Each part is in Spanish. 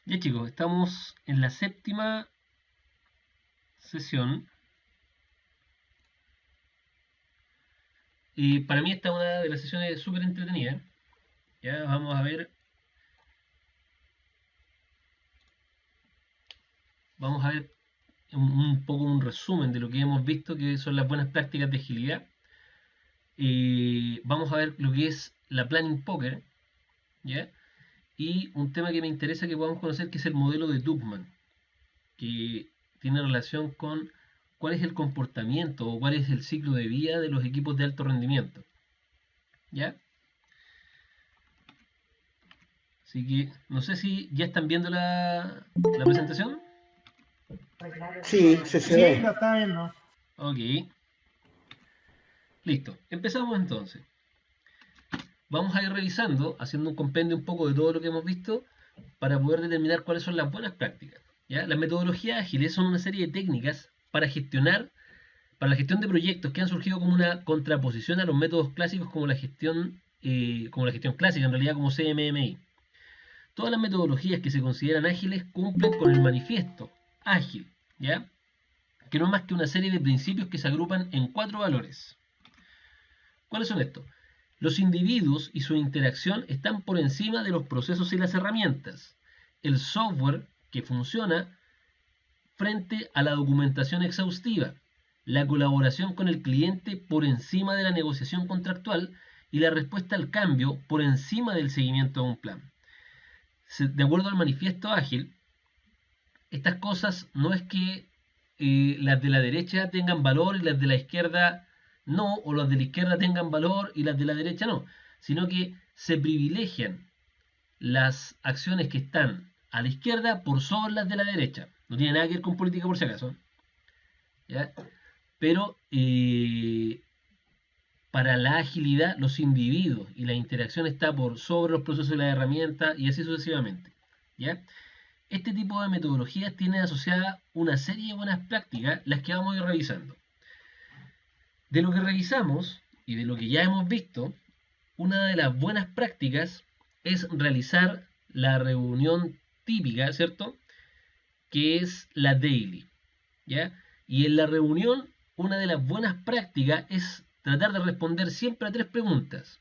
Ya chicos, estamos en la séptima sesión y para mí esta es una de las sesiones súper entretenidas. Ya vamos a ver un poco un resumen de lo que hemos visto, que son las buenas prácticas de agilidad. Vamos a ver lo que es la Planning Poker, ¿ya? Y un tema que me interesa que podamos conocer, que es el modelo de Tuchman, que tiene relación con cuál es el comportamiento o cuál es el ciclo de vida de los equipos de alto rendimiento, ¿ya? Así que no sé si ya están viendo la presentación. Sí, se Sí, ve. lo está viendo. Ok. Listo. Empezamos entonces. Vamos a ir revisando, haciendo un compendio un poco de todo lo que hemos visto para poder determinar cuáles son las buenas prácticas. ¿Ya? Las metodologías ágiles son una serie de técnicas para la gestión de proyectos que han surgido como una contraposición a los métodos clásicos como la gestión clásica, en realidad como CMMI. Todas las metodologías que se consideran ágiles cumplen con el manifiesto ágil, ¿ya? Que no es más que una serie de principios que se agrupan en 4 valores. ¿Cuáles son estos? Los individuos y su interacción están por encima de los procesos y las herramientas. El software que funciona frente a la documentación exhaustiva. La colaboración con el cliente por encima de la negociación contractual y la respuesta al cambio por encima del seguimiento de un plan. De acuerdo al manifiesto ágil, estas cosas no es que las de la derecha tengan valor y las de la izquierda no, o las de la izquierda tengan valor y las de la derecha no, sino que se privilegian las acciones que están a la izquierda por sobre las de la derecha. No tiene nada que ver con política por si acaso, ¿ya? Pero para la agilidad, los individuos y la interacción está por sobre los procesos y las herramientas y así sucesivamente, ¿ya? Este tipo de metodologías tiene asociada una serie de buenas prácticas, las que vamos a ir revisando. De lo que revisamos y de lo que ya hemos visto, una de las buenas prácticas es realizar la reunión típica, ¿cierto? Que es la daily, ¿ya? Y en la reunión, una de las buenas prácticas es tratar de responder siempre a 3 preguntas.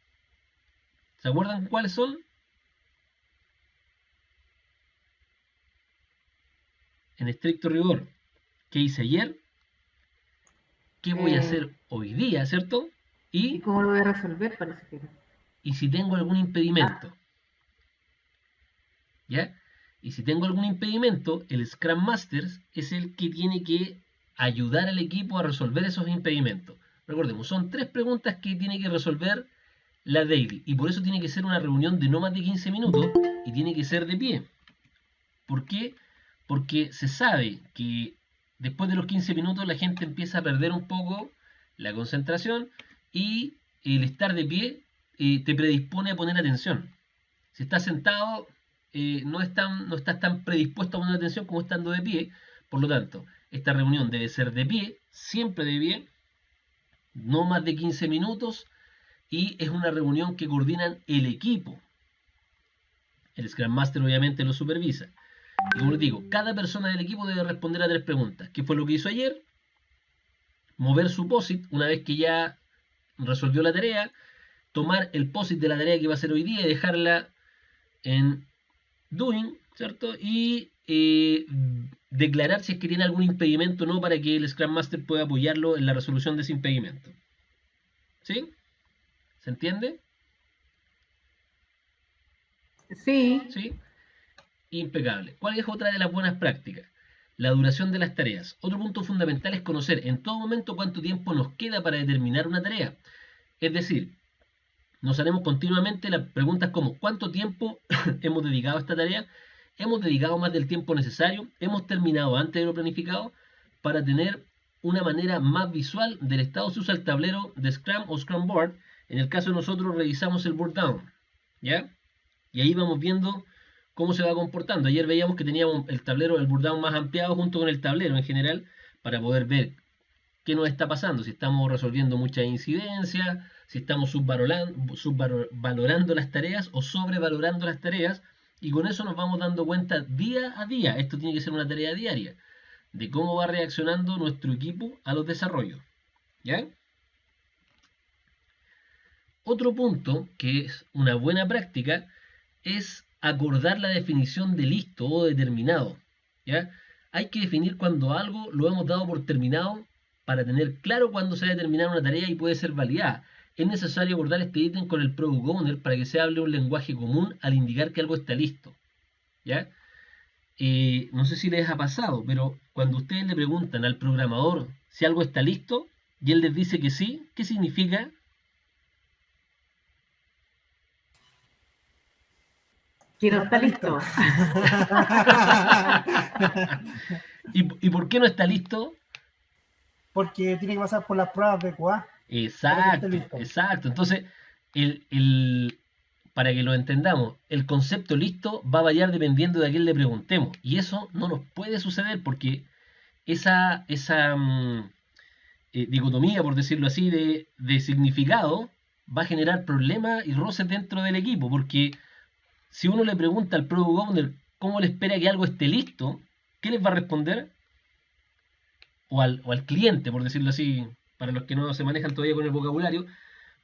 ¿Se acuerdan cuáles son? En estricto rigor, ¿qué hice ayer? ¿Qué voy a hacer hoy día, cierto? ¿Y cómo lo voy a resolver? Parece que y si tengo algún impedimento. ¿Ya? Y si tengo algún impedimento, el Scrum Master es el que tiene que ayudar al equipo a resolver esos impedimentos. Recordemos, son 3 preguntas que tiene que resolver la daily. Y por eso tiene que ser una reunión de no más de 15 minutos y tiene que ser de pie. ¿Por qué? Porque se sabe que después de los 15 minutos la gente empieza a perder un poco la concentración y el estar de pie te predispone a poner atención. Si estás sentado, no estás tan predispuesto a poner atención como estando de pie. Por lo tanto, esta reunión debe ser de pie, siempre de pie, no más de 15 minutos, y es una reunión que coordinan el equipo. El Scrum Master obviamente lo supervisa. Y como les digo, cada persona del equipo debe responder a 3 preguntas. ¿Qué fue lo que hizo ayer? Mover su POSIT una vez que ya resolvió la tarea, tomar el POSIT de la tarea que va a hacer hoy día y dejarla en doing, ¿cierto? Y declarar si es que tiene algún impedimento o no para que el Scrum Master pueda apoyarlo en la resolución de ese impedimento. ¿Sí? ¿Se entiende? sí. ¿Sí? Impecable. ¿Cuál es otra de las buenas prácticas? La duración de las tareas. Otro punto fundamental es conocer en todo momento cuánto tiempo nos queda para determinar una tarea. Es decir, nos haremos continuamente las preguntas como ¿cuánto tiempo hemos dedicado a esta tarea? ¿Hemos dedicado más del tiempo necesario? ¿Hemos terminado antes de lo planificado? Para tener una manera más visual del estado se usa el tablero de Scrum o Scrum Board. En el caso de nosotros revisamos el Board Down, ¿ya? Y ahí vamos viendo cómo se va comportando. Ayer veíamos que teníamos el tablero, el Board Down más ampliado junto con el tablero en general para poder ver qué nos está pasando, si estamos resolviendo muchas incidencias, si estamos subvalorando las tareas o sobrevalorando las tareas, Y con eso nos vamos dando cuenta día a día, esto tiene que ser una tarea diaria, de cómo va reaccionando nuestro equipo a los desarrollos. ¿Ya? Otro punto que es una buena práctica es acordar la definición de listo o determinado. ¿Ya? Hay que definir cuando algo lo hemos dado por terminado para tener claro cuándo se ha determinado una tarea y puede ser validada. Es necesario abordar este ítem con el Product Owner para que se hable un lenguaje común al indicar que algo está listo. ¿Ya? No sé si les ha pasado, pero cuando ustedes le preguntan al programador si algo está listo y él les dice que sí, ¿qué significa? Que no está listo. ¿Y por qué no está listo? Porque tiene que pasar por las pruebas de QA. Exacto, exacto. Entonces, para que lo entendamos, el concepto listo va a variar dependiendo de a quién le preguntemos. Y eso no nos puede suceder porque esa dicotomía, por decirlo así, de significado va a generar problemas y roces dentro del equipo. Porque si uno le pregunta al Product Owner cómo le espera que algo esté listo, ¿qué les va a responder? O al cliente, por decirlo así, para los que no se manejan todavía con el vocabulario,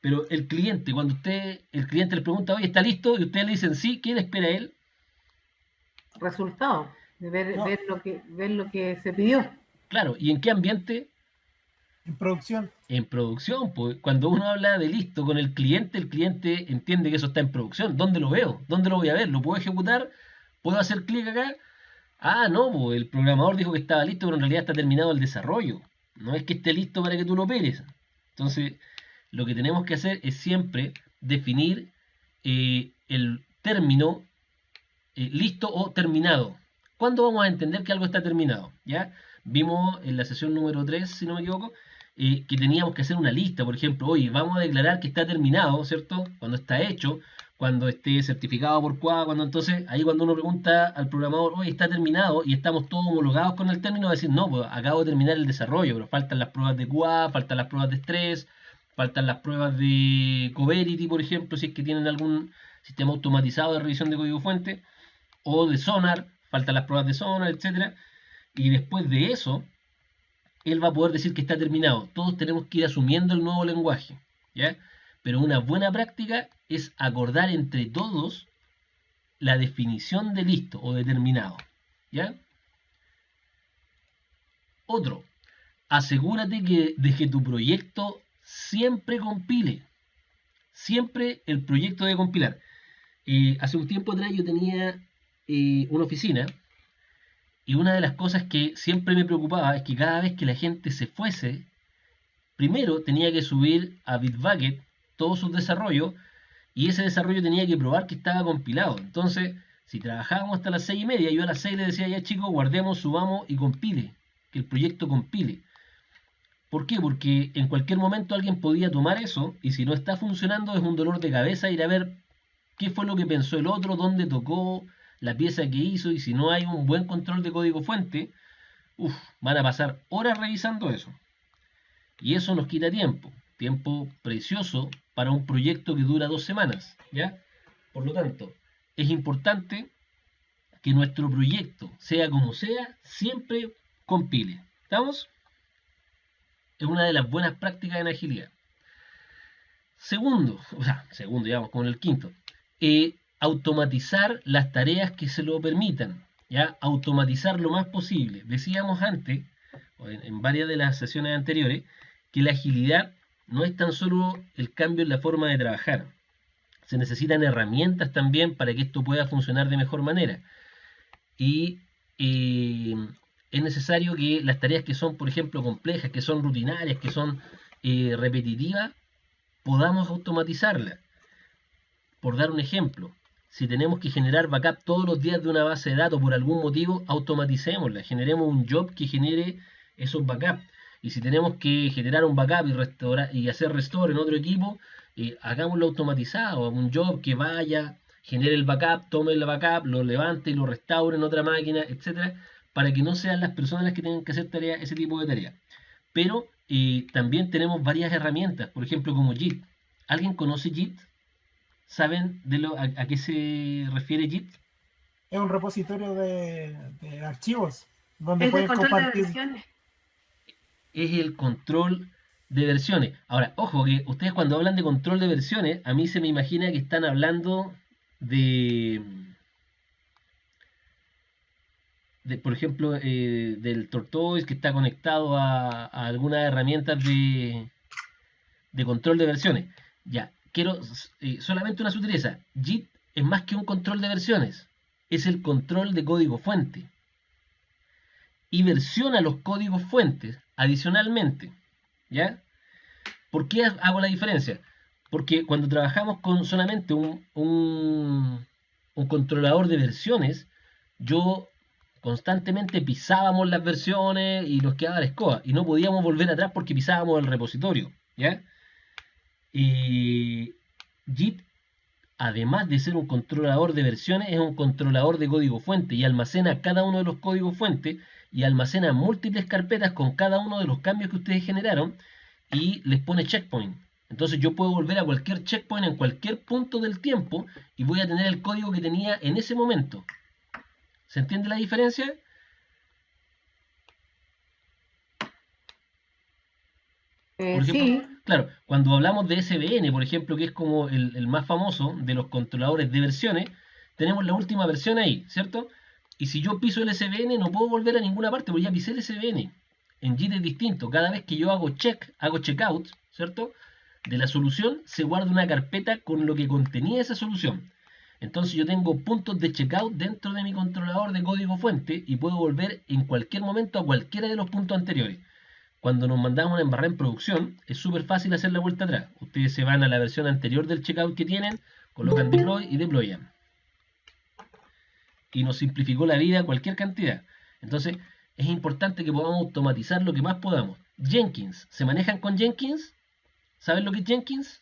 pero el cliente, cuando el cliente le pregunta, oye, ¿está listo? Y ustedes le dicen sí, ¿qué le espera a él? Resultado, de ver lo que se pidió. Claro, ¿y en qué ambiente? En producción. En producción, pues cuando uno habla de listo con el cliente entiende que eso está en producción. ¿Dónde lo veo? ¿Dónde lo voy a ver? ¿Lo puedo ejecutar? ¿Puedo hacer clic acá? Ah, no, pues el programador dijo que estaba listo, pero en realidad está terminado el desarrollo. No es que esté listo para que tú lo operes. Entonces, lo que tenemos que hacer es siempre definir el término listo o terminado. ¿Cuándo vamos a entender que algo está terminado? ¿Ya? Vimos en la sesión número 3, si no me equivoco, que teníamos que hacer una lista. Por ejemplo, oye, vamos a declarar que está terminado, ¿cierto? Cuando está hecho, cuando esté certificado por QA, entonces ahí cuando uno pregunta al programador, oye, está terminado y estamos todos homologados con el término, va a decir, no, pues acabo de terminar el desarrollo, pero faltan las pruebas de QA, faltan las pruebas de estrés, faltan las pruebas de Coverity, por ejemplo, si es que tienen algún sistema automatizado de revisión de código fuente, o de Sonar, faltan las pruebas de Sonar, etcétera. Y después de eso, él va a poder decir que está terminado. Todos tenemos que ir asumiendo el nuevo lenguaje, ¿ya? Pero una buena práctica es acordar entre todos la definición de listo o determinado, ¿ya? Otro, asegúrate de que tu proyecto siempre compile. Siempre el proyecto debe compilar. Hace un tiempo atrás yo tenía una oficina y una de las cosas que siempre me preocupaba es que cada vez que la gente se fuese, primero tenía que subir a Bitbucket todos sus desarrollos y ese desarrollo tenía que probar que estaba compilado. Entonces, si trabajábamos hasta las 6:30, yo a las 6 le decía, ya chicos, guardemos, subamos y compile, que el proyecto compile. ¿Por qué? Porque en cualquier momento alguien podía tomar eso y si no está funcionando es un dolor de cabeza ir a ver qué fue lo que pensó el otro, dónde tocó, la pieza que hizo, y si no hay un buen control de código fuente, van a pasar horas revisando eso. Y eso nos quita tiempo precioso para un proyecto que dura 2 semanas, ¿ya? Por lo tanto, es importante que nuestro proyecto, sea como sea, siempre compile. ¿Estamos? Es una de las buenas prácticas en agilidad. Segundo, digamos, con el quinto, automatizar las tareas que se lo permitan, ¿ya? Automatizar lo más posible. Decíamos antes, en varias de las sesiones anteriores, que la agilidad no es tan solo el cambio en la forma de trabajar. Se necesitan herramientas también para que esto pueda funcionar de mejor manera. Y es necesario que las tareas que son, por ejemplo, complejas, que son rutinarias, que son repetitivas, podamos automatizarlas. Por dar un ejemplo, si tenemos que generar backup todos los días de una base de datos por algún motivo, automaticémosla, generemos un job que genere esos backups. Y si tenemos que generar un backup y hacer restore en otro equipo, hagámoslo automatizado, un job que vaya, genere el backup, tome el backup, lo levante y lo restaure en otra máquina, etcétera, para que no sean las personas las que tengan que hacer ese tipo de tareas. Pero también tenemos varias herramientas, por ejemplo como Git. ¿Alguien conoce Git? ¿Saben a qué se refiere Git? es un repositorio de archivos donde Es el pueden control de compartir. versiones. Es el control de versiones. Ahora, ojo, que ustedes cuando hablan de control de versiones, a mí se me imagina que están hablando por ejemplo, del Tortoise que está conectado a algunas herramientas de control de versiones. Ya, quiero solamente una sutileza. JIT es más que un control de versiones, es el control de código fuente. Y versiona los códigos fuentes adicionalmente. ¿Ya? ¿Por qué hago la diferencia? Porque cuando trabajamos con solamente un controlador de versiones, yo constantemente pisábamos las versiones y nos quedaba la escoba y no podíamos volver atrás porque pisábamos el repositorio, ¿ya? Y JIT, además de ser un controlador de versiones, es un controlador de código fuente y almacena cada uno de los códigos fuente y almacena múltiples carpetas con cada uno de los cambios que ustedes generaron y les pone checkpoint. Entonces yo puedo volver a cualquier checkpoint en cualquier punto del tiempo y voy a tener el código que tenía en ese momento. ¿Se entiende la diferencia? Por ejemplo, Sí, claro, cuando hablamos de SVN, por ejemplo, que es como el más famoso de los controladores de versiones, tenemos la última versión ahí, ¿cierto? Y si yo piso el SVN no puedo volver a ninguna parte porque ya pisé el SVN. En JIT es distinto. Cada vez que yo hago checkout, ¿cierto? De la solución, se guarda una carpeta con lo que contenía esa solución. Entonces yo tengo puntos de checkout dentro de mi controlador de código fuente y puedo volver en cualquier momento a cualquiera de los puntos anteriores. Cuando nos mandamos una embarrada en producción, es súper fácil hacer la vuelta atrás. Ustedes se van a la versión anterior del checkout que tienen, colocan deploy y deployan. Y nos simplificó la vida cualquier cantidad. Entonces, es importante que podamos automatizar lo que más podamos. Jenkins, ¿se manejan con Jenkins? ¿Saben lo que es Jenkins?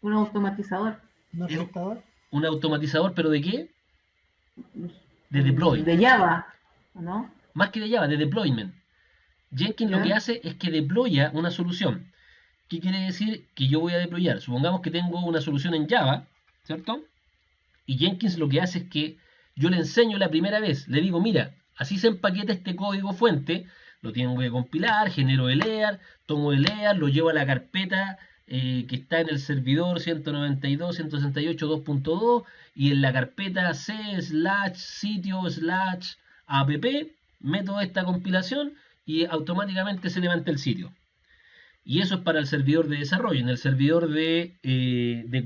un automatizador. ¿Un orquestador? Un automatizador, ¿pero de qué? De deploy. De Java, ¿no? Más que de Java, de deployment. Jenkins lo ¿Ya? que hace es que deploya una solución. ¿Qué quiere decir? Que yo voy a deployar. Supongamos que tengo una solución en Java, ¿cierto? Y Jenkins lo que hace es que yo le enseño la primera vez, le digo, mira, así se empaqueta este código fuente, lo tengo que compilar, genero el EAR, tomo el EAR, lo llevo a la carpeta que está en el servidor 192.168.2.2 y en la carpeta c/sitio/app meto esta compilación y automáticamente se levanta el sitio. Y eso es para el servidor de desarrollo. En el servidor de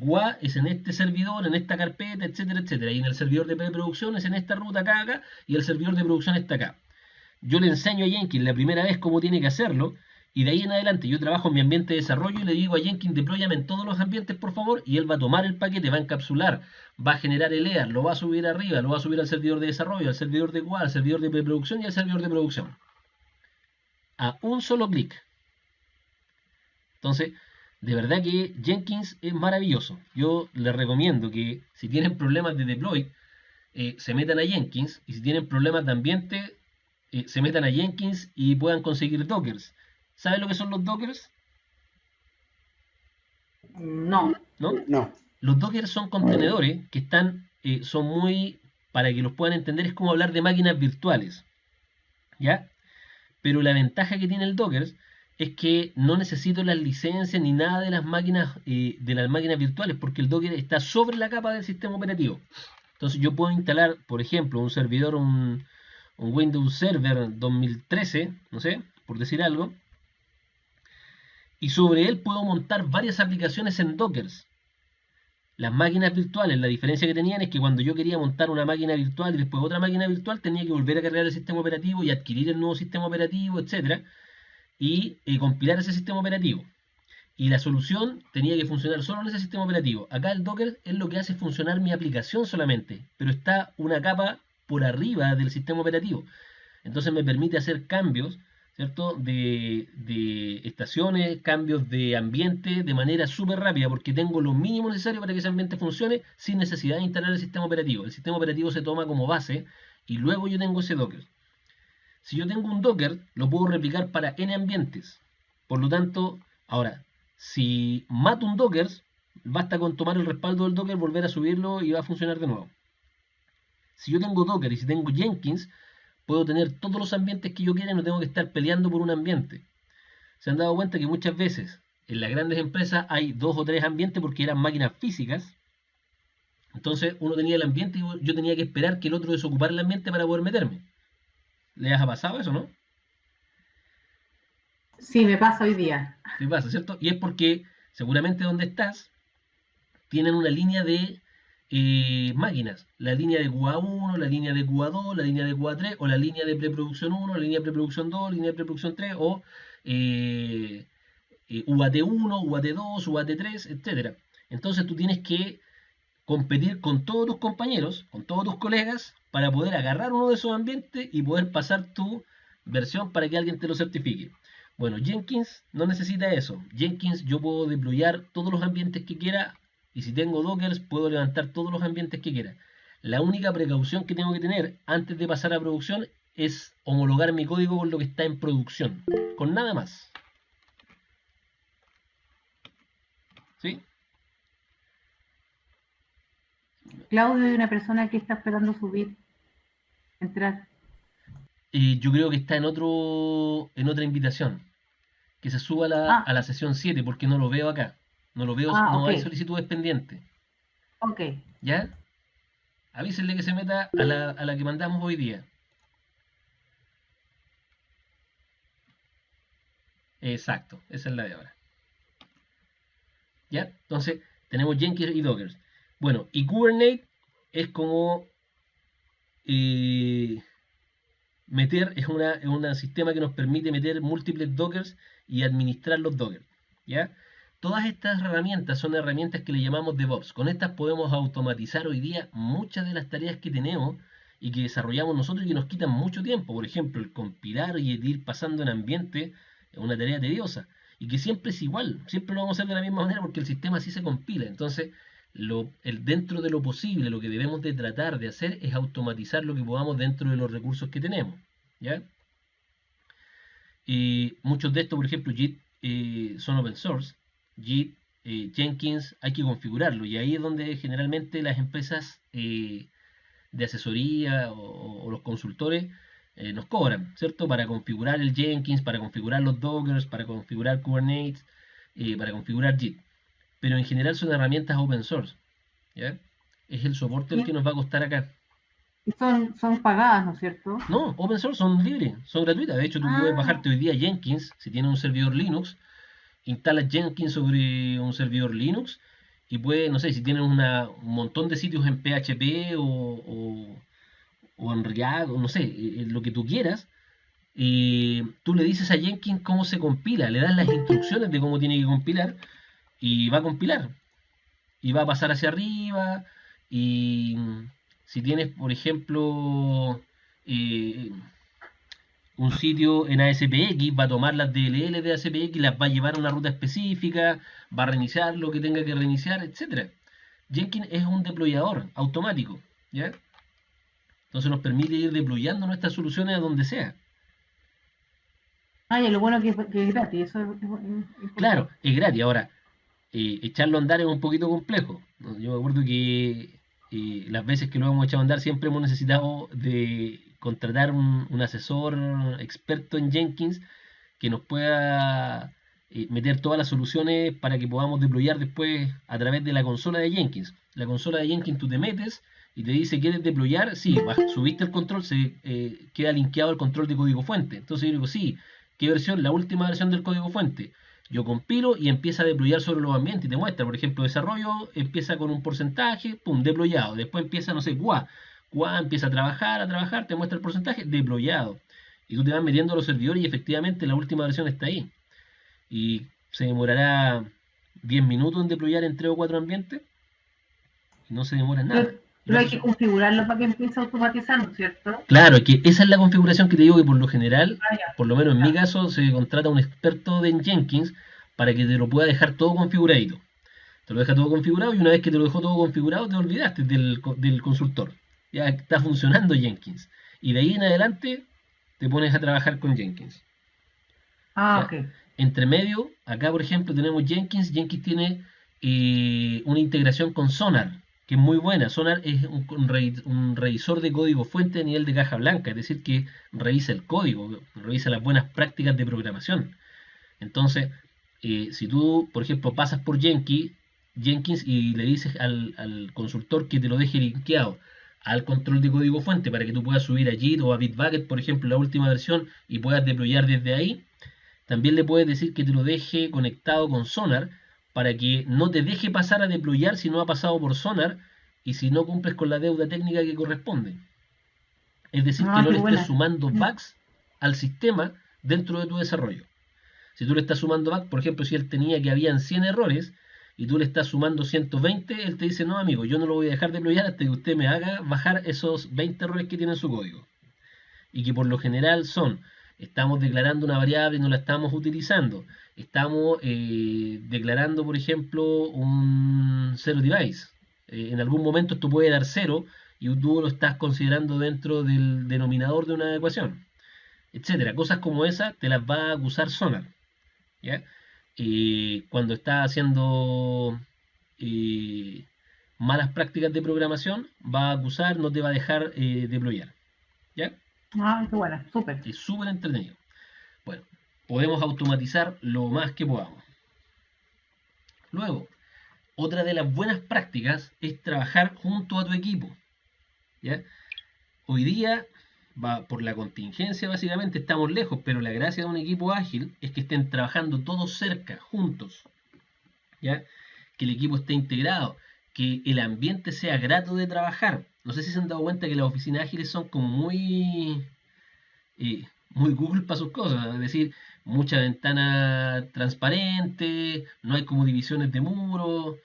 QA es en este servidor, en esta carpeta, etcétera, etcétera. Y en el servidor de preproducción es en esta ruta acá, y el servidor de producción está acá. Yo le enseño a Jenkins la primera vez cómo tiene que hacerlo, y de ahí en adelante yo trabajo en mi ambiente de desarrollo y le digo a Jenkins, deployame en todos los ambientes, por favor, y él va a tomar el paquete, va a encapsular, va a generar el EAR, lo va a subir arriba, lo va a subir al servidor de desarrollo, al servidor de QA, al servidor de preproducción y al servidor de producción. A un solo clic. Entonces, de verdad que Jenkins es maravilloso. Yo les recomiendo que si tienen problemas de deploy, se metan a Jenkins, y si tienen problemas de ambiente, se metan a Jenkins y puedan conseguir Dockers. ¿Saben lo que son los Dockers? No. ¿No? No. Los Dockers son contenedores que están, son muy, para que los puedan entender, es como hablar de máquinas virtuales. ¿Ya? Pero la ventaja que tiene el Docker es que no necesito las licencias ni nada de las máquinas virtuales, porque el Docker está sobre la capa del sistema operativo. Entonces yo puedo instalar, por ejemplo, un servidor, un Windows Server 2013, no sé, por decir algo, y sobre él puedo montar varias aplicaciones en Docker. Las máquinas virtuales, la diferencia que tenían es que cuando yo quería montar una máquina virtual y después otra máquina virtual, tenía que volver a cargar el sistema operativo y adquirir el nuevo sistema operativo, etcétera, y compilar ese sistema operativo. Y la solución tenía que funcionar solo en ese sistema operativo. Acá el Docker es lo que hace funcionar mi aplicación solamente, pero está una capa por arriba del sistema operativo. Entonces me permite hacer cambios, ¿cierto? De estaciones, cambios de ambiente de manera súper rápida, porque tengo lo mínimo necesario para que ese ambiente funcione sin necesidad de instalar el sistema operativo. El sistema operativo se toma como base y luego yo tengo ese Docker. Si yo tengo un Docker, lo puedo replicar para N ambientes. Por lo tanto, ahora, si mato un Docker, basta con tomar el respaldo del Docker, volver a subirlo y va a funcionar de nuevo. Si yo tengo Docker y si tengo Jenkins, puedo tener todos los ambientes que yo quiera y no tengo que estar peleando por un ambiente. Se han dado cuenta que muchas veces en las grandes empresas hay 2 o 3 ambientes porque eran máquinas físicas. Entonces uno tenía el ambiente y yo tenía que esperar que el otro desocupara el ambiente para poder meterme. ¿Le ha pasado eso, no? Sí, me pasa hoy día. ¿Te pasa, cierto? Y es porque seguramente donde estás tienen una línea de máquinas. La línea de QA1, la línea de QA2, la línea de QA3, o la línea de preproducción 1, la línea de preproducción 2, la línea de preproducción 3, o UAT1, UAT2, UAT3, etc. Entonces tú tienes que competir con todos tus compañeros, con todos tus colegas, para poder agarrar uno de esos ambientes y poder pasar tu versión para que alguien te lo certifique. Bueno, Jenkins no necesita eso. Jenkins yo puedo deployar todos los ambientes que quiera, y si tengo Dockers puedo levantar todos los ambientes que quiera. La única precaución que tengo que tener antes de pasar a producción es homologar mi código con lo que está en producción, con nada más. ¿Sí? Claudio, hay una persona que está esperando subir, entrar. Yo creo que está en otra invitación. Que se suba a la sesión 7 porque no lo veo acá. No lo veo, no ok. hay solicitudes pendientes. Ok. ¿Ya? Avísenle que se meta a la que mandamos hoy día. Exacto, esa es la de ahora. ¿Ya? Entonces, tenemos Jenkins y Docker. Bueno, y Kubernetes es como meter, es un sistema que nos permite meter múltiples Dockers y administrar los Dockers. ¿Ya? Todas estas herramientas son herramientas que le llamamos DevOps. Con estas podemos automatizar hoy día muchas de las tareas que tenemos y que desarrollamos nosotros y que nos quitan mucho tiempo. Por ejemplo, el compilar y el ir pasando en ambiente es una tarea tediosa y que siempre es igual. Siempre lo vamos a hacer de la misma manera porque el sistema así se compila. Entonces, dentro de lo posible, lo que debemos de tratar de hacer es automatizar lo que podamos dentro de los recursos que tenemos. ¿Ya? Y muchos de estos, por ejemplo, Git son open source. Git, Jenkins, hay que configurarlo. Y ahí es donde generalmente las empresas de asesoría o los consultores nos cobran, ¿cierto? Para configurar el Jenkins, para configurar los Dockers, para configurar Kubernetes, para configurar Git. Pero en general son herramientas open source. ¿Ya? Es el soporte el que nos va a costar acá. Y son pagadas, ¿no es cierto? No, open source son libres, son gratuitas. De hecho, tú puedes bajarte hoy día Jenkins, si tienes un servidor Linux, instalas Jenkins sobre un servidor Linux y puedes, no sé, si tienes un montón de sitios en PHP o en React, o no sé, lo que tú quieras, tú le dices a Jenkins cómo se compila, le das las instrucciones de cómo tiene que compilar y va a compilar y va a pasar hacia arriba. Y si tienes, por ejemplo, un sitio en ASPX, va a tomar las DLL de ASPX, las va a llevar a una ruta específica, va a reiniciar lo que tenga que reiniciar, etc. Jenkins es un deployador automático, ¿ya? Entonces nos permite ir deployando nuestras soluciones a donde sea. Y lo bueno que es gratis, eso es Claro, es gratis. Ahora, echarlo a andar es un poquito complejo. Yo me acuerdo que las veces que lo hemos echado a andar siempre hemos necesitado de contratar un asesor experto en Jenkins que nos pueda meter todas las soluciones para que podamos deployar después a través de la consola de Jenkins. La consola de Jenkins tú te metes y te dice, ¿quieres deployar? Sí, subiste el control, se queda linkeado al control de código fuente. Entonces yo digo, sí, ¿qué versión? La última versión del código fuente. Yo compilo y empieza a deployar sobre los ambientes y te muestra, por ejemplo, desarrollo, empieza con un porcentaje, pum, deployado. Después empieza, no sé, QA empieza a trabajar, te muestra el porcentaje, deployado. Y tú te vas metiendo a los servidores y efectivamente la última versión está ahí. Y se demorará 10 minutos en deployar en 3 o 4 ambientes. Y no se demora nada. Pero hay que configurarlo para que empiece a automatizar, ¿no es cierto? Claro, que esa es la configuración que te digo que por lo general, por lo menos en mi caso, se contrata un experto en Jenkins para que te lo pueda dejar todo configuradito. Te lo deja todo configurado y una vez que te lo dejó todo configurado te olvidaste del consultor. Ya está funcionando Jenkins. Y de ahí en adelante te pones a trabajar con Jenkins. Ok. Entre medio, acá por ejemplo tenemos Jenkins. Jenkins tiene una integración con Sonar. que es muy buena. Sonar es un revisor de código fuente a nivel de caja blanca, es decir, que revisa el código, revisa las buenas prácticas de programación. Entonces, si tú, por ejemplo, pasas por Jenkins y le dices al consultor que te lo deje linkeado al control de código fuente para que tú puedas subir a JIT o a Bitbucket, por ejemplo, la última versión, y puedas deployar desde ahí, también le puedes decir que te lo deje conectado con Sonar para que no te deje pasar a deployar si no ha pasado por Sonar y si no cumples con la deuda técnica que corresponde. Es decir, que no qué le buena. estés sumando bugs al sistema dentro de tu desarrollo. Si tú le estás sumando bugs, por ejemplo, si él tenía que habían 100 errores y tú le estás sumando 120, él te dice, no amigo, yo no lo voy a dejar deployar hasta que usted me haga bajar esos 20 errores que tiene en su código. Y que por lo general son, estamos declarando una variable y no la estamos utilizando. Estamos declarando, por ejemplo, un zero device. En algún momento esto puede dar 0 y tú lo estás considerando dentro del denominador de una ecuación, etcétera. Cosas como esas te las va a acusar Sonar, ¿ya? Cuando está haciendo malas prácticas de programación, va a acusar, no te va a dejar deployar, ¿ya? Qué buena, súper. Es súper entretenido. Bueno, podemos automatizar lo más que podamos. Luego, otra de las buenas prácticas es trabajar junto a tu equipo, ¿ya? Hoy día, por la contingencia básicamente, estamos lejos, pero la gracia de un equipo ágil es que estén trabajando todos cerca, juntos, ¿ya? Que el equipo esté integrado, que el ambiente sea grato de trabajar. No sé si se han dado cuenta que las oficinas ágiles son como muy Google para sus cosas, es decir, mucha ventana transparente, no hay como divisiones de muros,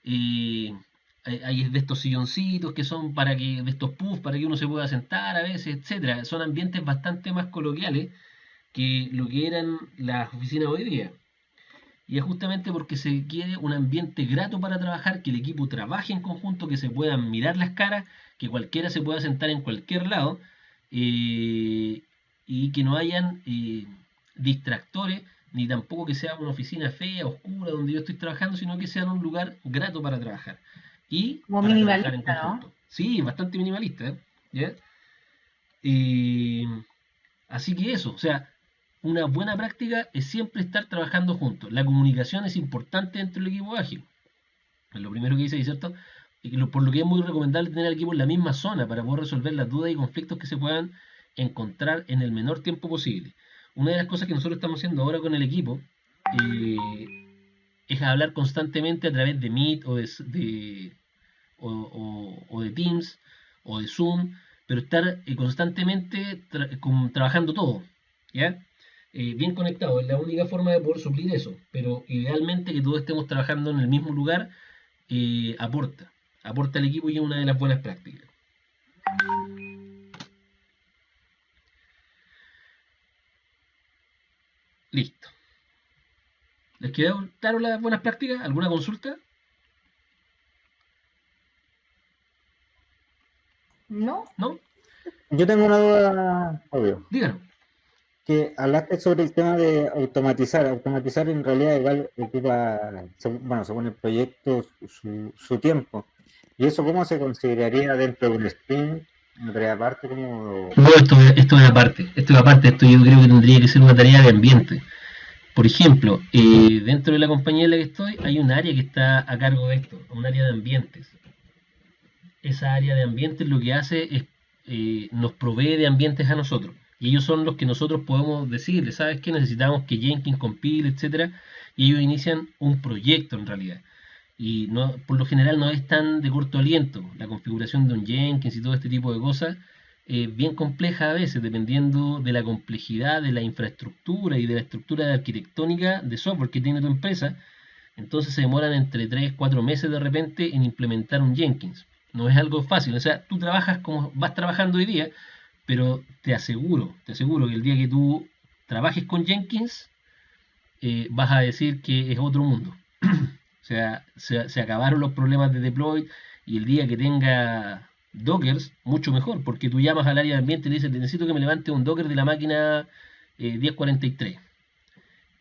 hay de estos silloncitos que son de estos puffs para que uno se pueda sentar a veces, etcétera. Son ambientes bastante más coloquiales que lo que eran las oficinas hoy día. Y es justamente porque se quiere un ambiente grato para trabajar, que el equipo trabaje en conjunto, que se puedan mirar las caras, que cualquiera se pueda sentar en cualquier lado, y que no hayan distractores, ni tampoco que sea una oficina fea, oscura, donde yo estoy trabajando, sino que sea un lugar grato para trabajar. Y Como para minimalista, trabajar en conjunto. Sí, bastante minimalista, ¿ya? Así que eso, o sea, una buena práctica es siempre estar trabajando juntos. La comunicación es importante dentro del equipo ágil. Es lo primero que dice, ¿cierto? Por lo que es muy recomendable tener al equipo en la misma zona para poder resolver las dudas y conflictos que se puedan encontrar en el menor tiempo posible. Una de las cosas que nosotros estamos haciendo ahora con el equipo es hablar constantemente a través de Meet o de Teams o de Zoom, pero estar constantemente trabajando todo, ¿ya? Bien conectado, es la única forma de poder suplir eso, pero idealmente que todos estemos trabajando en el mismo lugar aporta al equipo y es una de las buenas prácticas. Listo. ¿Les quedó claro las buenas prácticas? ¿Alguna consulta? ¿No? ¿No? Yo tengo una duda, obvio. Díganos. Que hablaste sobre el tema de automatizar. Automatizar en realidad igual ocupa, según el proyecto, su tiempo. ¿Y eso cómo se consideraría dentro de un sprint? ¿Entre aparte como...? No, esto es aparte. Esto yo creo que tendría que ser una tarea de ambiente. Por ejemplo, dentro de la compañía en la que estoy hay un área que está a cargo de esto, un área de ambientes. Esa área de ambientes lo que hace es nos provee de ambientes a nosotros. Y ellos son los que nosotros podemos decirle, ¿sabes qué? Necesitamos que Jenkins compile, etcétera. Y ellos inician un proyecto en realidad. Y no, por lo general no es tan de corto aliento. La configuración de un Jenkins y todo este tipo de cosas bien compleja a veces, dependiendo de la complejidad de la infraestructura y de la estructura arquitectónica de software que tiene tu empresa. Entonces se demoran entre 3-4 meses de repente en implementar un Jenkins. No es algo fácil, o sea, tú trabajas como vas trabajando hoy día, pero te aseguro que el día que tú trabajes con Jenkins, vas a decir que es otro mundo. O sea, se acabaron los problemas de deploy y el día que tenga Dockers, mucho mejor, porque tú llamas al área de ambiente y le dices, necesito que me levante un Docker de la máquina 1043.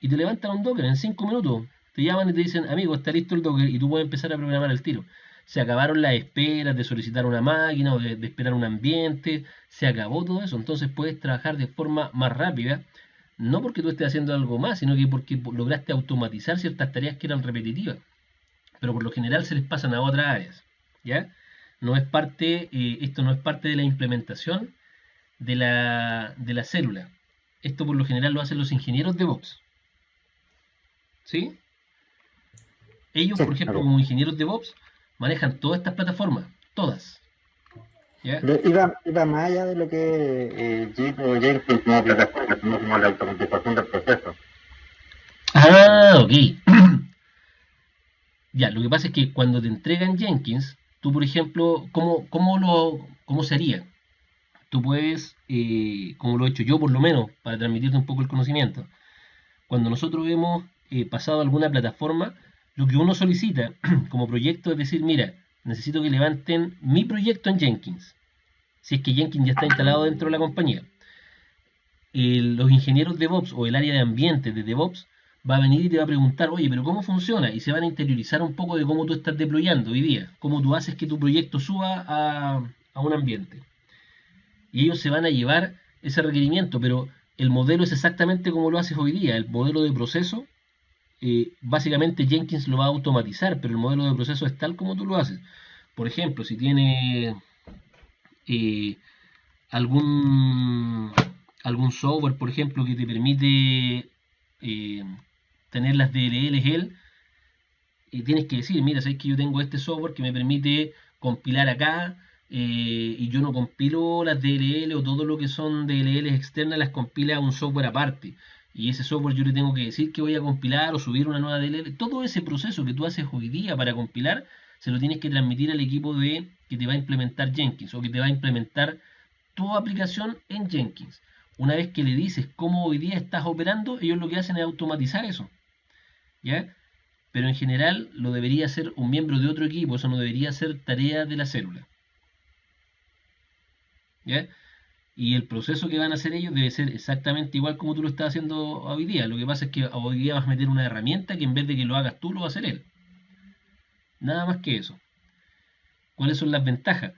Y te levantan un Docker en 5 minutos. Te llaman y te dicen, amigo, está listo el Docker y tú puedes empezar a programar al tiro. se acabaron las esperas de solicitar una máquina o de esperar un ambiente, se acabó todo eso, entonces puedes trabajar de forma más rápida, no porque tú estés haciendo algo más, sino que porque lograste automatizar ciertas tareas que eran repetitivas, pero por lo general se les pasan a otras áreas, ¿ya? No es parte, esto no es parte de la implementación de la célula. Esto por lo general lo hacen los ingenieros DevOps, ¿sí? Ellos, Sí, por ejemplo, ok. como ingenieros DevOps, manejan todas estas plataformas, todas, ¿ya? Pero iba más allá de lo que Git o Jenkins como plataforma, sino como la automatización del proceso. Ah, ok. Ya, lo que pasa es que cuando te entregan Jenkins, tú, por ejemplo, ¿cómo sería? Tú puedes, como lo he hecho yo por lo menos, para transmitirte un poco el conocimiento, cuando nosotros hemos pasado a alguna plataforma, lo que uno solicita como proyecto es decir, mira, necesito que levanten mi proyecto en Jenkins, si es que Jenkins ya está instalado dentro de la compañía. Los ingenieros DevOps o el área de ambiente de DevOps va a venir y te va a preguntar, oye, pero ¿cómo funciona? Y se van a interiorizar un poco de cómo tú estás deployando hoy día, cómo tú haces que tu proyecto suba a un ambiente. Y ellos se van a llevar ese requerimiento, pero el modelo es exactamente como lo haces hoy día. El modelo de proceso, básicamente Jenkins lo va a automatizar, pero el modelo de proceso es tal como tú lo haces. Por ejemplo, si tiene eh, algún, algún software, por ejemplo, que te permite tener las DLLs él, y tienes que decir, mira, sabes que yo tengo este software que me permite compilar acá, y yo no compilo las DLL o todo lo que son DLLs externas, las compila a un software aparte. Y ese software yo le tengo que decir que voy a compilar o subir una nueva DLL. Todo ese proceso que tú haces hoy día para compilar, se lo tienes que transmitir al equipo que te va a implementar Jenkins o que te va a implementar tu aplicación en Jenkins. Una vez que le dices cómo hoy día estás operando, ellos lo que hacen es automatizar eso, ¿ya? Pero en general lo debería hacer un miembro de otro equipo, eso no debería ser tarea de la célula, ¿ya? Y el proceso que van a hacer ellos debe ser exactamente igual como tú lo estás haciendo hoy día. Lo que pasa es que hoy día vas a meter una herramienta que en vez de que lo hagas tú, lo va a hacer él. Nada más que eso. ¿Cuáles son las ventajas?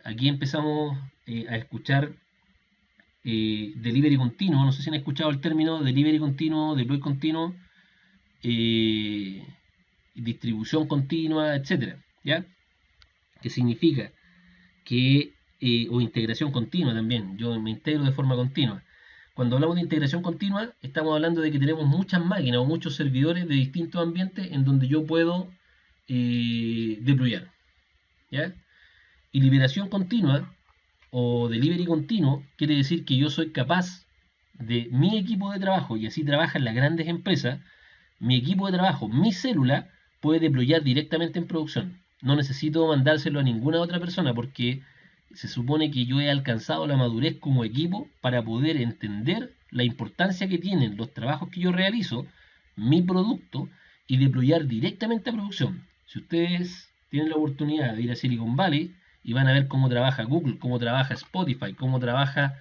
Aquí empezamos a escuchar delivery continuo. No sé si han escuchado el término delivery continuo, deploy continuo, distribución continua, etcétera, ¿ya? ¿Qué significa? Que, o integración continua también, yo me integro de forma continua. Cuando hablamos de integración continua, estamos hablando de que tenemos muchas máquinas o muchos servidores de distintos ambientes en donde yo puedo deployar, ¿ya? Y liberación continua o delivery continuo quiere decir que yo soy capaz de mi equipo de trabajo, y así trabajan las grandes empresas, mi equipo de trabajo, mi célula, puede deployar directamente en producción. No necesito mandárselo a ninguna otra persona porque se supone que yo he alcanzado la madurez como equipo para poder entender la importancia que tienen los trabajos que yo realizo, mi producto, y deployar directamente a producción. Si ustedes tienen la oportunidad de ir a Silicon Valley y van a ver cómo trabaja Google, cómo trabaja Spotify, cómo trabaja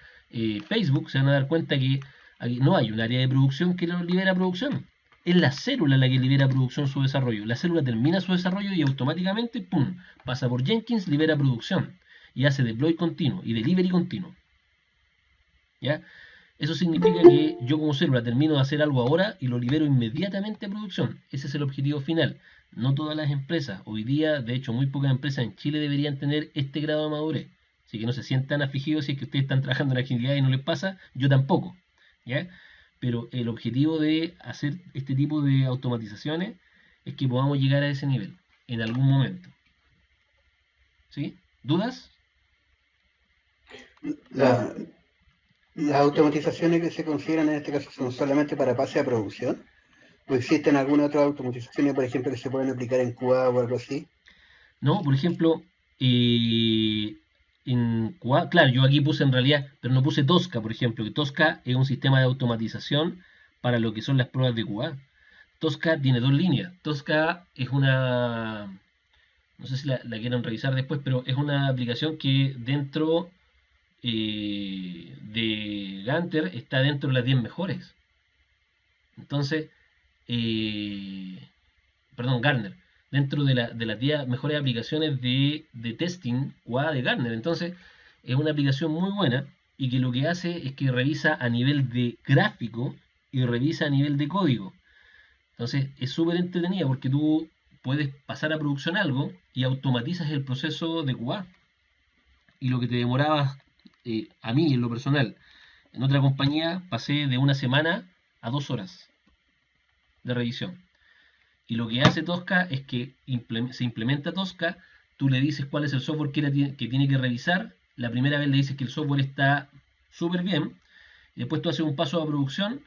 Facebook, se van a dar cuenta que aquí no hay un área de producción que lo libera producción. Es la célula la que libera producción su desarrollo. La célula termina su desarrollo y automáticamente, ¡pum!, pasa por Jenkins, libera producción y hace deploy continuo y delivery continuo, ¿ya? Eso significa que yo como célula termino de hacer algo ahora y lo libero inmediatamente a producción. Ese es el objetivo final. No todas las empresas, hoy día, de hecho muy pocas empresas en Chile deberían tener este grado de madurez. Así que no se sientan afligidos si es que ustedes están trabajando en agilidad y no les pasa, yo tampoco, ¿ya? Pero el objetivo de hacer este tipo de automatizaciones es que podamos llegar a ese nivel en algún momento. ¿Sí? ¿Dudas? La- las automatizaciones que se consideran en este caso son solamente para pase a producción. ¿O existen algunas otras automatizaciones, por ejemplo, que se pueden aplicar en QA o algo así? No, por ejemplo, claro, yo aquí puse en realidad, pero no puse Tosca, por ejemplo, que Tosca es un sistema de automatización para lo que son las pruebas de QA. Tosca tiene dos líneas. Tosca es una, no sé si la quieran revisar después, pero es una aplicación que dentro de Ganter está dentro de las 10 mejores. Entonces, perdón, Gartner. dentro de las 10 mejores aplicaciones de testing QA de Gartner. Entonces, es una aplicación muy buena y que lo que hace es que revisa a nivel de gráfico y revisa a nivel de código. Entonces, es súper entretenida porque tú puedes pasar a producción algo y automatizas el proceso de QA. Y lo que te demorabas, a mí en lo personal, en otra compañía, pasé de una semana a 2 horas de revisión. Y lo que hace Tosca es que se implementa Tosca, tú le dices cuál es el software que tiene que revisar, la primera vez le dices que el software está súper bien, y después tú haces un paso a producción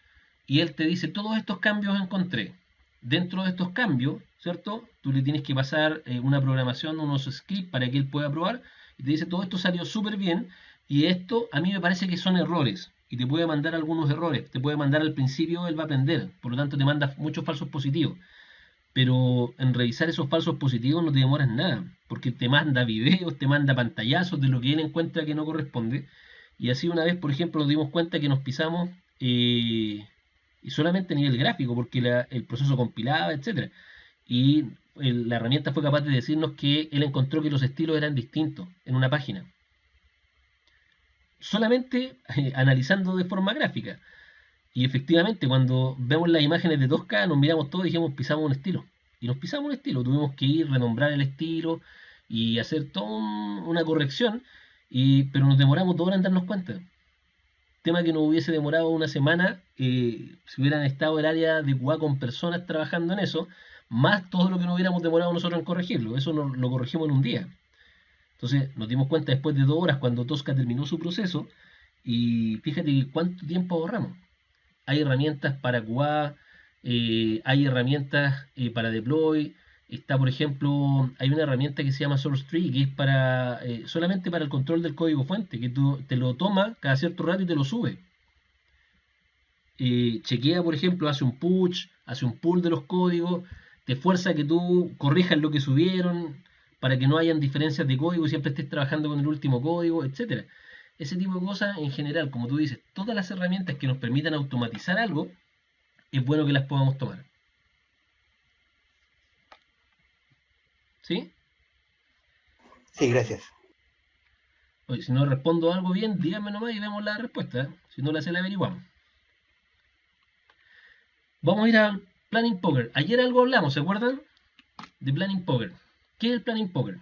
y él te dice todos estos cambios encontré. Dentro de estos cambios, ¿cierto? Tú le tienes que pasar una programación, unos scripts para que él pueda probar, y te dice todo esto salió súper bien, y esto a mí me parece que son errores, y te puede mandar algunos errores, te puede mandar al principio, él va a aprender, por lo tanto te manda muchos falsos positivos. Pero en revisar esos falsos positivos no te demoras nada, porque te manda videos, te manda pantallazos de lo que él encuentra que no corresponde. Y así una vez, por ejemplo, nos dimos cuenta que nos pisamos y solamente a nivel gráfico, porque el proceso compilaba, etcétera. Y la herramienta fue capaz de decirnos que él encontró que los estilos eran distintos en una página. Solamente analizando de forma gráfica. Y efectivamente, cuando vemos las imágenes de Tosca, nos miramos todos y dijimos, pisamos un estilo. Y nos pisamos un estilo. Tuvimos que ir, renombrar el estilo y hacer toda una corrección, pero nos demoramos 2 horas en darnos cuenta. Tema que nos hubiese demorado una semana si hubieran estado el área de QA con personas trabajando en eso, más todo lo que nos hubiéramos demorado nosotros en corregirlo. Eso lo corregimos en un día. Entonces nos dimos cuenta después de 2 horas cuando Tosca terminó su proceso y fíjate cuánto tiempo ahorramos. Hay herramientas para QA, hay herramientas para deploy. Está, por ejemplo, hay una herramienta que se llama SourceTree, que es para solamente para el control del código fuente, que tú te lo toma cada cierto rato y te lo sube. Chequea, por ejemplo, hace un push, hace un pull de los códigos, te fuerza a que tú corrijas lo que subieron para que no hayan diferencias de código y siempre estés trabajando con el último código, etcétera. Ese tipo de cosas, en general, como tú dices, todas las herramientas que nos permitan automatizar algo, es bueno que las podamos tomar. ¿Sí? Sí, gracias. Oye, si no respondo algo bien, díganme nomás y vemos la respuesta, ¿eh? Si no la sé, la averiguamos. Vamos a ir al Planning Poker. Ayer algo hablamos, ¿se acuerdan? De Planning Poker. ¿Qué es el Planning Poker?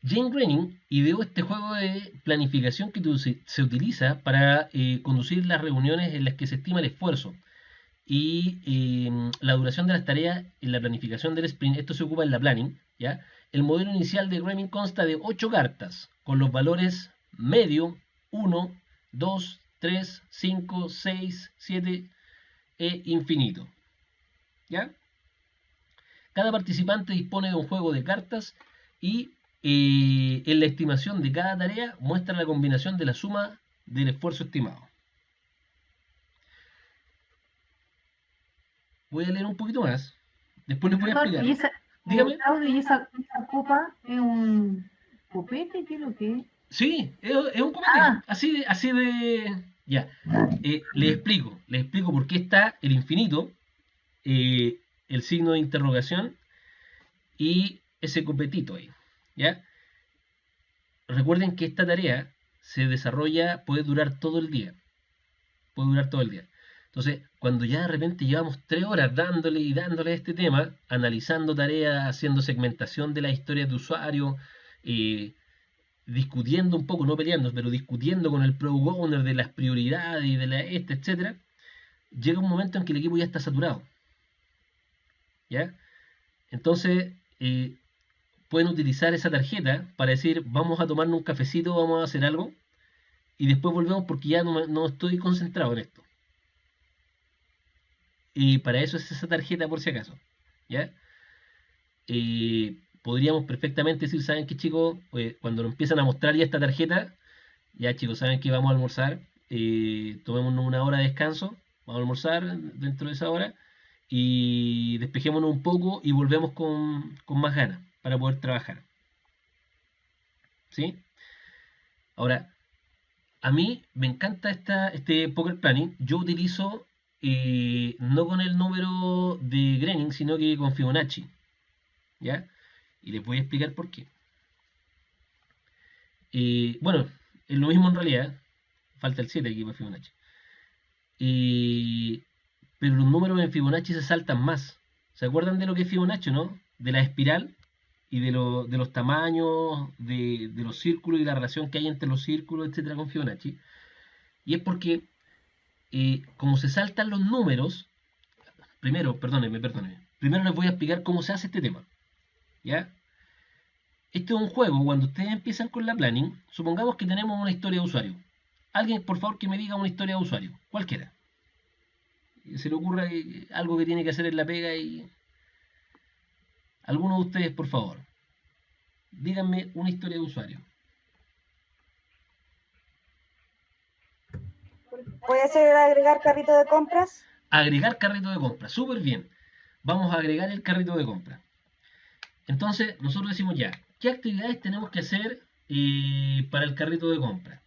Jane Groening ideó este juego de planificación que se utiliza para conducir las reuniones en las que se estima el esfuerzo y la duración de las tareas en la planificación del sprint. Esto se ocupa en la planning, ¿ya? El modelo inicial de Groening consta de 8 cartas con los valores medio, 1, 2, 3, 5, 6, 7 e infinito, ¿ya? Cada participante dispone de un juego de cartas y en la estimación de cada tarea muestra la combinación de la suma del esfuerzo estimado. Voy a leer un poquito más. Después les voy a explicar. Dígame. ¿Y esa copa es un copete? ¿Qué es lo que es? Sí, es un copete. Así de... Ya. Les explico por qué está el infinito, el signo de interrogación y ese copetito ahí. ¿Ya? Recuerden que esta tarea se desarrolla, puede durar todo el día. Entonces, cuando ya de repente llevamos 3 horas dándole a este tema, analizando tareas, haciendo segmentación de las historias de usuario, discutiendo un poco, no peleando, pero discutiendo con el Product Owner de las prioridades y de etcétera, llega un momento en que el equipo ya está saturado. ¿Ya? Entonces, pueden utilizar esa tarjeta para decir, vamos a tomarnos un cafecito, vamos a hacer algo, y después volvemos porque ya no estoy concentrado en esto. Y para eso es esa tarjeta, por si acaso. ¿Ya? Podríamos perfectamente decir, ¿saben qué, chicos? Cuando nos empiezan a mostrar ya esta tarjeta, ya, chicos, ¿saben que vamos a almorzar? Tomémonos una hora de descanso, vamos a almorzar dentro de esa hora, y despejémonos un poco y volvemos con más ganas para poder trabajar. ¿Sí? Ahora, a mí me encanta este Poker Planning. Yo utilizo no con el número de Groening, sino que con Fibonacci. ¿ya? Y les voy a explicar por qué. Bueno, es lo mismo en realidad. Falta el 7 aquí para Fibonacci. Pero los números en Fibonacci se saltan más. ¿Se acuerdan de lo que es Fibonacci, no? De la espiral y de los tamaños, de los círculos y la relación que hay entre los círculos, etcétera, con Fibonacci. Y es porque, como se saltan los números, primero, perdónenme. Primero les voy a explicar cómo se hace este tema. ¿Ya? Este es un juego, cuando ustedes empiezan con la planning, supongamos que tenemos una historia de usuario. Alguien, por favor, que me diga una historia de usuario, cualquiera. Se le ocurra algo que tiene que hacer en la pega y... Alguno de ustedes, por favor, díganme una historia de usuario. ¿Puede ser agregar carrito de compras? Agregar carrito de compra, súper bien. Vamos a agregar el carrito de compra. Entonces, nosotros decimos ya, ¿qué actividades tenemos que hacer para el carrito de compra?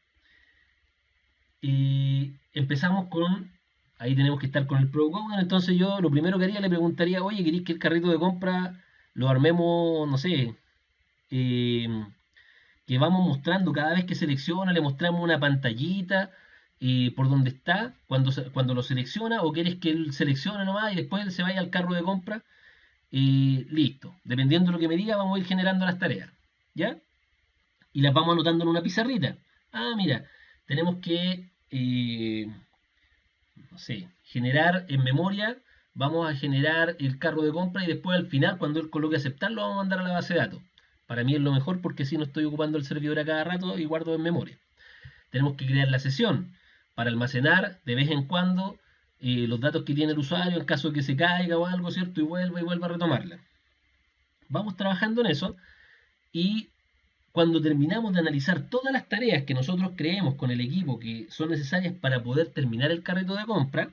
Empezamos con, ahí tenemos que estar con el Product Owner. Entonces yo lo primero que haría, le preguntaría, oye, ¿queréis que el carrito de compra lo armemos, no sé, que vamos mostrando cada vez que selecciona, le mostramos una pantallita por donde está, cuando lo selecciona, o quieres que él seleccione nomás y después él se vaya al carro de compra? Listo. Dependiendo de lo que me diga, vamos a ir generando las tareas, ¿ya? Y las vamos anotando en una pizarrita. Ah, mira, tenemos que, no sé, generar en memoria, vamos a generar el carro de compra y después al final, cuando él coloque aceptar, lo vamos a mandar a la base de datos. Para mí es lo mejor porque si no estoy ocupando el servidor a cada rato y guardo en memoria. Tenemos que crear la sesión para almacenar de vez en cuando los datos que tiene el usuario en caso de que se caiga o algo, ¿cierto? Y vuelva a retomarla. Vamos trabajando en eso y cuando terminamos de analizar todas las tareas que nosotros creemos con el equipo que son necesarias para poder terminar el carrito de compra,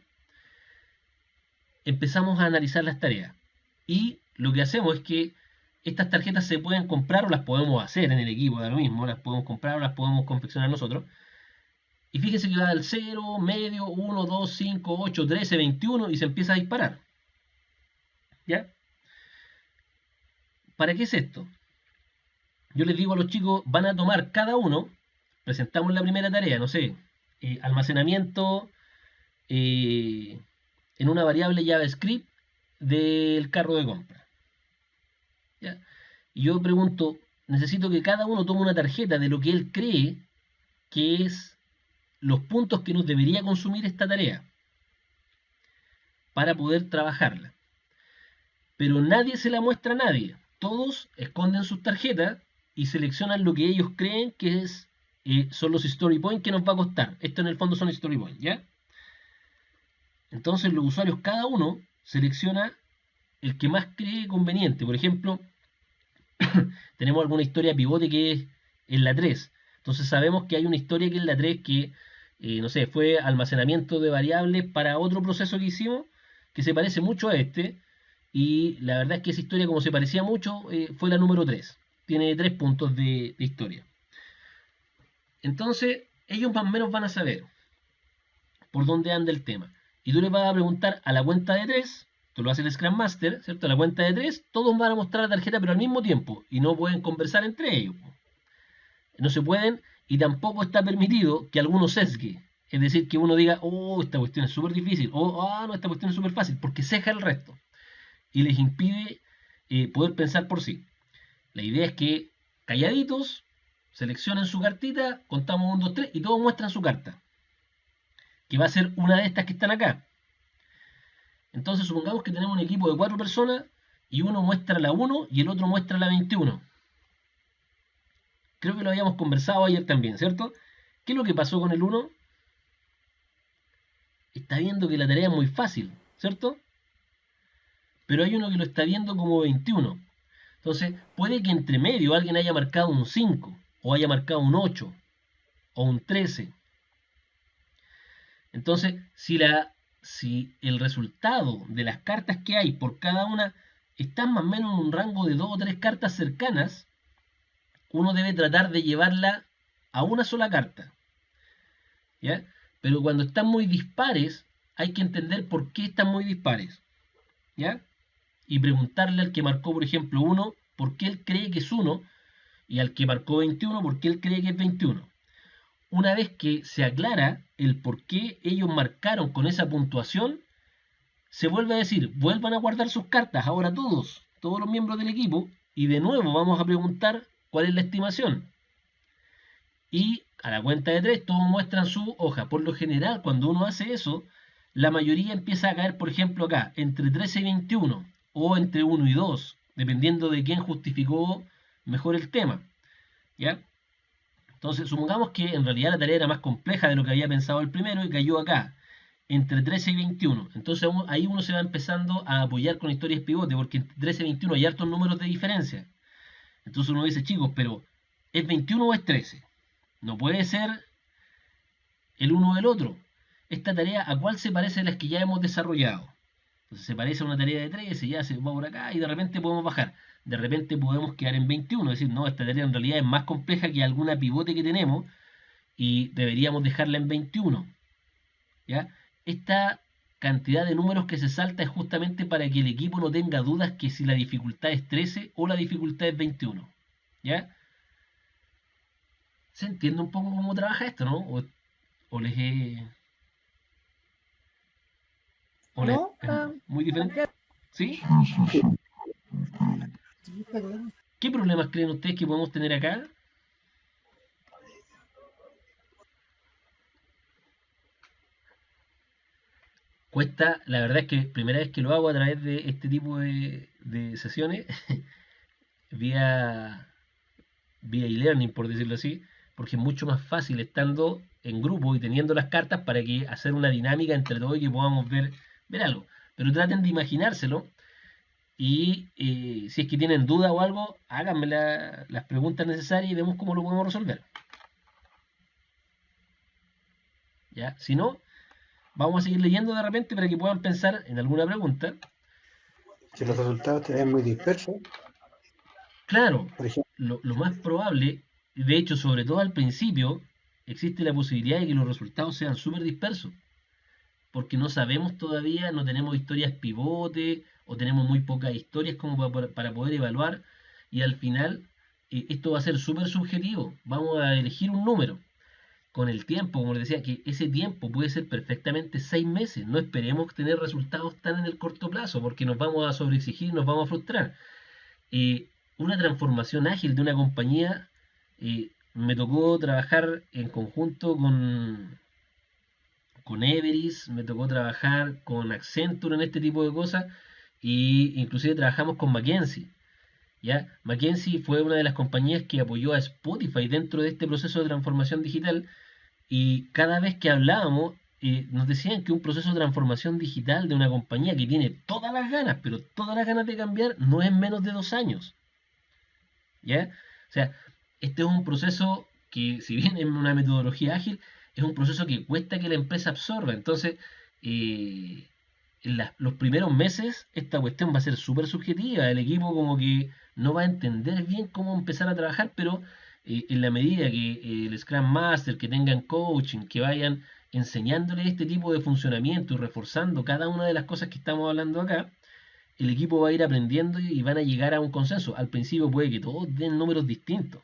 empezamos a analizar las tareas. Y lo que hacemos es que estas tarjetas se pueden comprar o las podemos hacer en el equipo, da lo mismo, las podemos comprar o las podemos confeccionar nosotros. Y fíjense que va del 0, medio, 1, 2, 5, 8, 13, 21 y se empieza a disparar. ¿Ya? ¿Para qué es esto? Yo les digo a los chicos, van a tomar cada uno, presentamos la primera tarea, no sé, almacenamiento en una variable JavaScript del carro de compra. ¿Ya? Y yo pregunto, necesito que cada uno tome una tarjeta de lo que él cree que es los puntos que nos debería consumir esta tarea para poder trabajarla. Pero nadie se la muestra a nadie. Todos esconden sus tarjetas y seleccionan lo que ellos creen que son los story points que nos va a costar. Esto en el fondo son story points, ¿ya? Entonces los usuarios, cada uno, selecciona el que más cree conveniente. Por ejemplo, tenemos alguna historia pivote que es en la 3. Entonces sabemos que hay una historia que es la 3 que, no sé, fue almacenamiento de variables para otro proceso que hicimos, que se parece mucho a este. Y la verdad es que esa historia, como se parecía mucho, fue la número 3. Tiene 3 puntos de historia. Entonces, ellos más o menos van a saber por dónde anda el tema. Y tú le vas a preguntar a la cuenta de 3, tú lo haces el Scrum Master, ¿cierto? A la cuenta de 3, todos van a mostrar la tarjeta, pero al mismo tiempo. Y no pueden conversar entre ellos. No se pueden, y tampoco está permitido que alguno sesgue. Es decir, que uno diga, oh, esta cuestión es súper difícil, o, no, esta cuestión es súper fácil, porque ceja el resto. Y les impide poder pensar por sí. La idea es que calladitos seleccionen su cartita, contamos 1, 2, 3 y todos muestran su carta, que va a ser una de estas que están acá. Entonces supongamos que tenemos un equipo de 4 personas y uno muestra la 1 y el otro muestra la 21. Creo que lo habíamos conversado ayer también, ¿cierto? ¿Qué es lo que pasó con el 1? Está viendo que la tarea es muy fácil, ¿cierto? Pero hay uno que lo está viendo como 21. Entonces, puede que entre medio alguien haya marcado un 5, o haya marcado un 8, o un 13. Entonces, si el resultado de las cartas que hay por cada una están más o menos en un rango de 2 o 3 cartas cercanas, uno debe tratar de llevarla a una sola carta. ¿Ya? Pero cuando están muy dispares, hay que entender por qué están muy dispares. ¿Ya? y preguntarle al que marcó, por ejemplo, 1, por qué él cree que es 1, y al que marcó 21, por qué él cree que es 21. Una vez que se aclara el por qué ellos marcaron con esa puntuación, se vuelve a decir, vuelvan a guardar sus cartas, ahora todos los miembros del equipo, y de nuevo vamos a preguntar cuál es la estimación. Y a la cuenta de 3 todos muestran su hoja. Por lo general, cuando uno hace eso, la mayoría empieza a caer, por ejemplo, acá, entre 13 y 21, o entre 1 y 2, dependiendo de quién justificó mejor el tema. ¿Ya? Entonces, supongamos que en realidad la tarea era más compleja de lo que había pensado el primero y cayó acá, entre 13 y 21. Entonces ahí uno se va empezando a apoyar con historias pivote, porque entre 13 y 21 hay hartos números de diferencia. Entonces uno dice, chicos, pero ¿es 21 o es 13? No puede ser el uno o el otro. Esta tarea, ¿a cuál se parece a las que ya hemos desarrollado? Entonces se parece a una tarea de 13, ya se va por acá y de repente podemos bajar. De repente podemos quedar en 21, es decir, no, esta tarea en realidad es más compleja que alguna pivote que tenemos y deberíamos dejarla en 21. ¿Ya? Esta cantidad de números que se salta es justamente para que el equipo no tenga dudas que si la dificultad es 13 o la dificultad es 21. ¿Ya? ¿Se entiende un poco cómo trabaja esto, no? ¿O les he... ¿No? ¿Es muy diferente? ¿Sí? Sí, está claro. ¿Qué problemas creen ustedes que podemos tener acá? Cuesta, la verdad es que primera vez que lo hago a través de este tipo de sesiones, vía e-learning, por decirlo así, porque es mucho más fácil estando en grupo y teniendo las cartas para que hacer una dinámica entre todos y que podamos ver algo. Pero traten de imaginárselo y si es que tienen duda o algo, háganme las preguntas necesarias y vemos cómo lo podemos resolver. ¿Ya? Si no, vamos a seguir leyendo de repente para que puedan pensar en alguna pregunta. Si los resultados te ven muy dispersos, Claro, por ejemplo, lo más probable, de hecho, sobre todo al principio, existe la posibilidad de que los resultados sean súper dispersos, porque no sabemos todavía, no tenemos historias pivote, o tenemos muy pocas historias como para poder evaluar, y al final esto va a ser súper subjetivo. Vamos a elegir un número. Con el tiempo, como les decía, que ese tiempo puede ser perfectamente 6 meses. No esperemos tener resultados tan en el corto plazo, porque nos vamos a sobreexigir y nos vamos a frustrar. Una transformación ágil de una compañía, me tocó trabajar en conjunto con Everis, me tocó trabajar con Accenture en este tipo de cosas, y inclusive trabajamos con McKinsey. ¿Ya? McKinsey fue una de las compañías que apoyó a Spotify dentro de este proceso de transformación digital, y cada vez que hablábamos nos decían que un proceso de transformación digital de una compañía que tiene todas las ganas, pero todas las ganas de cambiar, no es menos de 2 años. ¿Ya? O sea, este es un proceso que, si bien es una metodología ágil, es un proceso que cuesta que la empresa absorba. Entonces, en los primeros meses esta cuestión va a ser súper subjetiva. El equipo como que no va a entender bien cómo empezar a trabajar, pero en la medida que el Scrum Master, que tengan coaching, que vayan enseñándole este tipo de funcionamiento y reforzando cada una de las cosas que estamos hablando acá, el equipo va a ir aprendiendo y van a llegar a un consenso. Al principio puede que todos den números distintos,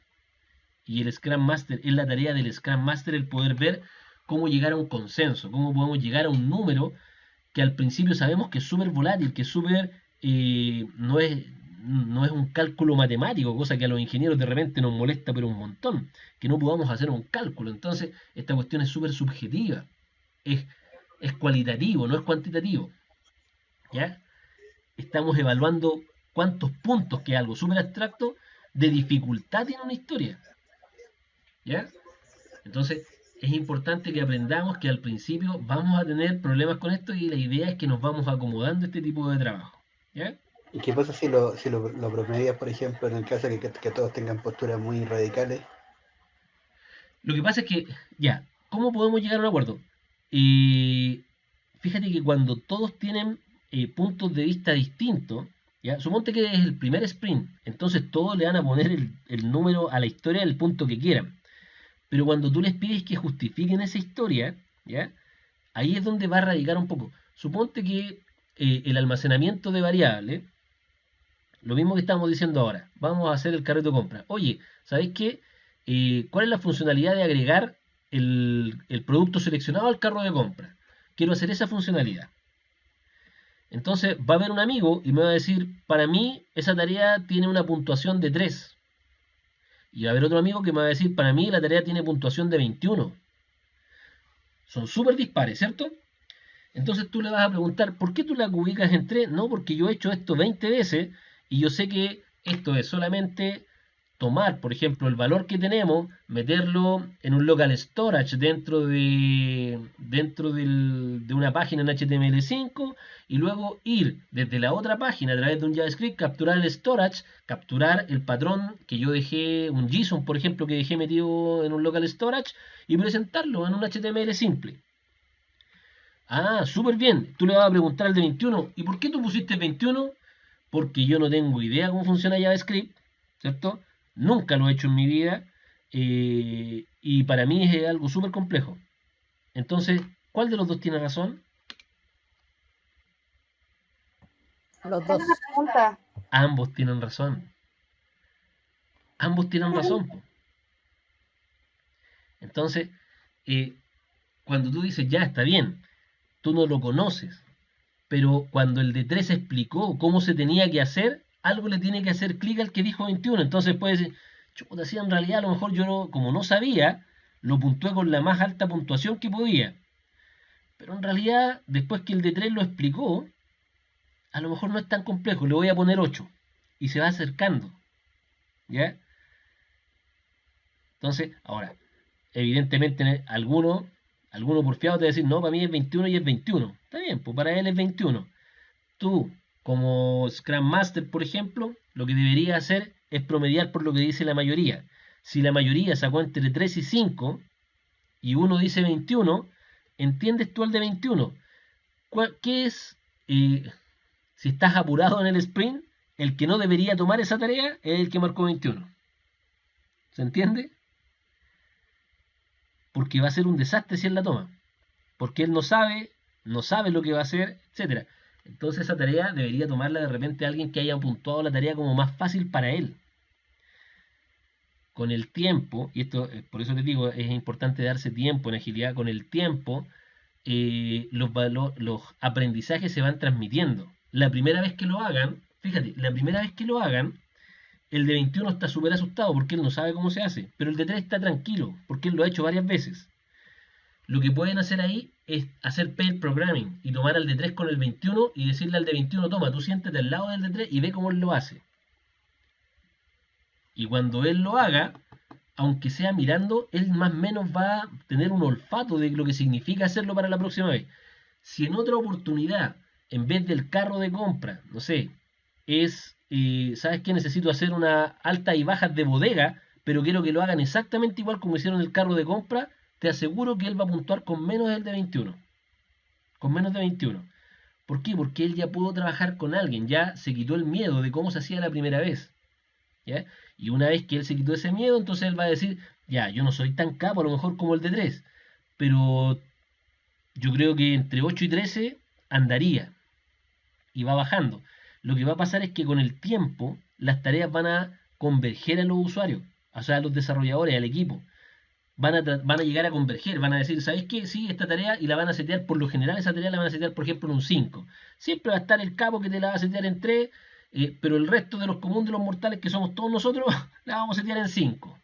y el Scrum Master, es la tarea del Scrum Master el poder ver cómo llegar a un consenso, cómo podemos llegar a un número que al principio sabemos que es súper volátil, que es súper, no es un cálculo matemático, cosa que a los ingenieros de repente nos molesta pero un montón, que no podamos hacer un cálculo. Entonces esta cuestión es súper subjetiva, es cualitativo, no es cuantitativo. ¿Ya? Estamos evaluando cuántos puntos, que es algo súper abstracto, de dificultad tiene una historia. ¿Ya? Entonces es importante que aprendamos que al principio vamos a tener problemas con esto, y la idea es que nos vamos acomodando a este tipo de trabajo. ¿Ya? ¿y qué pasa si lo promedias, por ejemplo, en el caso de que todos tengan posturas muy radicales? Lo que pasa es que, ya, ¿cómo podemos llegar a un acuerdo? Fíjate que cuando todos tienen puntos de vista distintos, ¿ya? Suponte que es el primer sprint, entonces todos le van a poner el número a la historia del punto que quieran. Pero cuando tú les pides que justifiquen esa historia, ¿ya? Ahí es donde va a radicar un poco. Suponte que el almacenamiento de variables lo mismo que estamos diciendo ahora. Vamos a hacer el carrito de compra. Oye, ¿sabéis qué? ¿Cuál es la funcionalidad de agregar el producto seleccionado al carro de compra? Quiero hacer esa funcionalidad. Entonces va a haber un amigo y me va a decir, para mí esa tarea tiene una puntuación de 3. Y va a haber otro amigo que me va a decir, para mí la tarea tiene puntuación de 21. Son súper dispares, ¿cierto? Entonces tú le vas a preguntar, ¿por qué tú la ubicas en 3? No, porque yo he hecho esto 20 veces y yo sé que esto es solamente tomar, por ejemplo, el valor que tenemos, meterlo en un local storage dentro de una página en HTML5 y luego ir desde la otra página a través de un JavaScript, capturar el storage, capturar el patrón que yo dejé, un JSON, por ejemplo, que dejé metido en un local storage y presentarlo en un HTML simple. Ah, súper bien. Tú le vas a preguntar al de 21, ¿y por qué tú pusiste 21? Porque yo no tengo idea cómo funciona JavaScript, ¿cierto? Nunca lo he hecho en mi vida y para mí es algo súper complejo. Entonces, ¿cuál de los dos tiene razón? Los dos. Una pregunta. Ambos tienen razón. Ambos tienen razón. Po. Entonces, cuando tú dices, ya está bien, tú no lo conoces, pero cuando el de 3 explicó cómo se tenía que hacer, algo le tiene que hacer clic al que dijo 21. Entonces puede decir, chuta, sí, en realidad a lo mejor yo, como no sabía, lo puntué con la más alta puntuación que podía. Pero en realidad, después que el de 3 lo explicó, a lo mejor no es tan complejo, le voy a poner 8. Y se va acercando. ¿Ya? Entonces, ahora, evidentemente alguno porfiado te va a decir, no, para mí es 21 y es 21. Está bien, pues para él es 21. Tú, como Scrum Master, por ejemplo, lo que deberías hacer es promediar por lo que dice la mayoría. Si la mayoría sacó entre 3 y 5 y uno dice 21, entiendes tú el de 21. ¿Qué es? Si estás apurado en el sprint, el que no debería tomar esa tarea es el que marcó 21. ¿Se entiende? Porque va a ser un desastre si él la toma. Porque él no sabe lo que va a hacer, etcétera. Entonces esa tarea debería tomarla de repente alguien que haya puntuado la tarea como más fácil para él. Con el tiempo, y esto por eso les digo, es importante darse tiempo en agilidad, con el tiempo los aprendizajes se van transmitiendo. La primera vez que lo hagan, fíjate, el de 21 está súper asustado porque él no sabe cómo se hace, pero el de 3 está tranquilo porque él lo ha hecho varias veces. Lo que pueden hacer ahí es hacer pair programming y tomar al de 3 con el 21 y decirle al de 21, toma, tú siéntate al lado del de 3 y ve cómo él lo hace. Y cuando él lo haga, aunque sea mirando, él más o menos va a tener un olfato de lo que significa hacerlo para la próxima vez. Si en otra oportunidad, en vez del carro de compra, no sé, ¿sabes qué? Necesito hacer una altas y bajas de bodega, pero quiero que lo hagan exactamente igual como hicieron el carro de compra, te aseguro que él va a puntuar con menos del de 21. Con menos de 21. ¿Por qué? Porque él ya pudo trabajar con alguien, ya se quitó el miedo de cómo se hacía la primera vez. ¿Ya? Y una vez que él se quitó ese miedo, entonces él va a decir, ya, yo no soy tan capo a lo mejor como el de 3, pero yo creo que entre 8 y 13 andaría. Y va bajando. Lo que va a pasar es que con el tiempo las tareas van a converger a los usuarios, o sea, a los desarrolladores, al equipo. Van a llegar a converger, van a decir, ¿sabes qué? Sí, esta tarea, y la van a setear, por lo general esa tarea la van a setear, por ejemplo, en un 5. Siempre va a estar el capo que te la va a setear en 3, pero el resto de los comunes de los mortales, que somos todos nosotros, la vamos a setear en 5.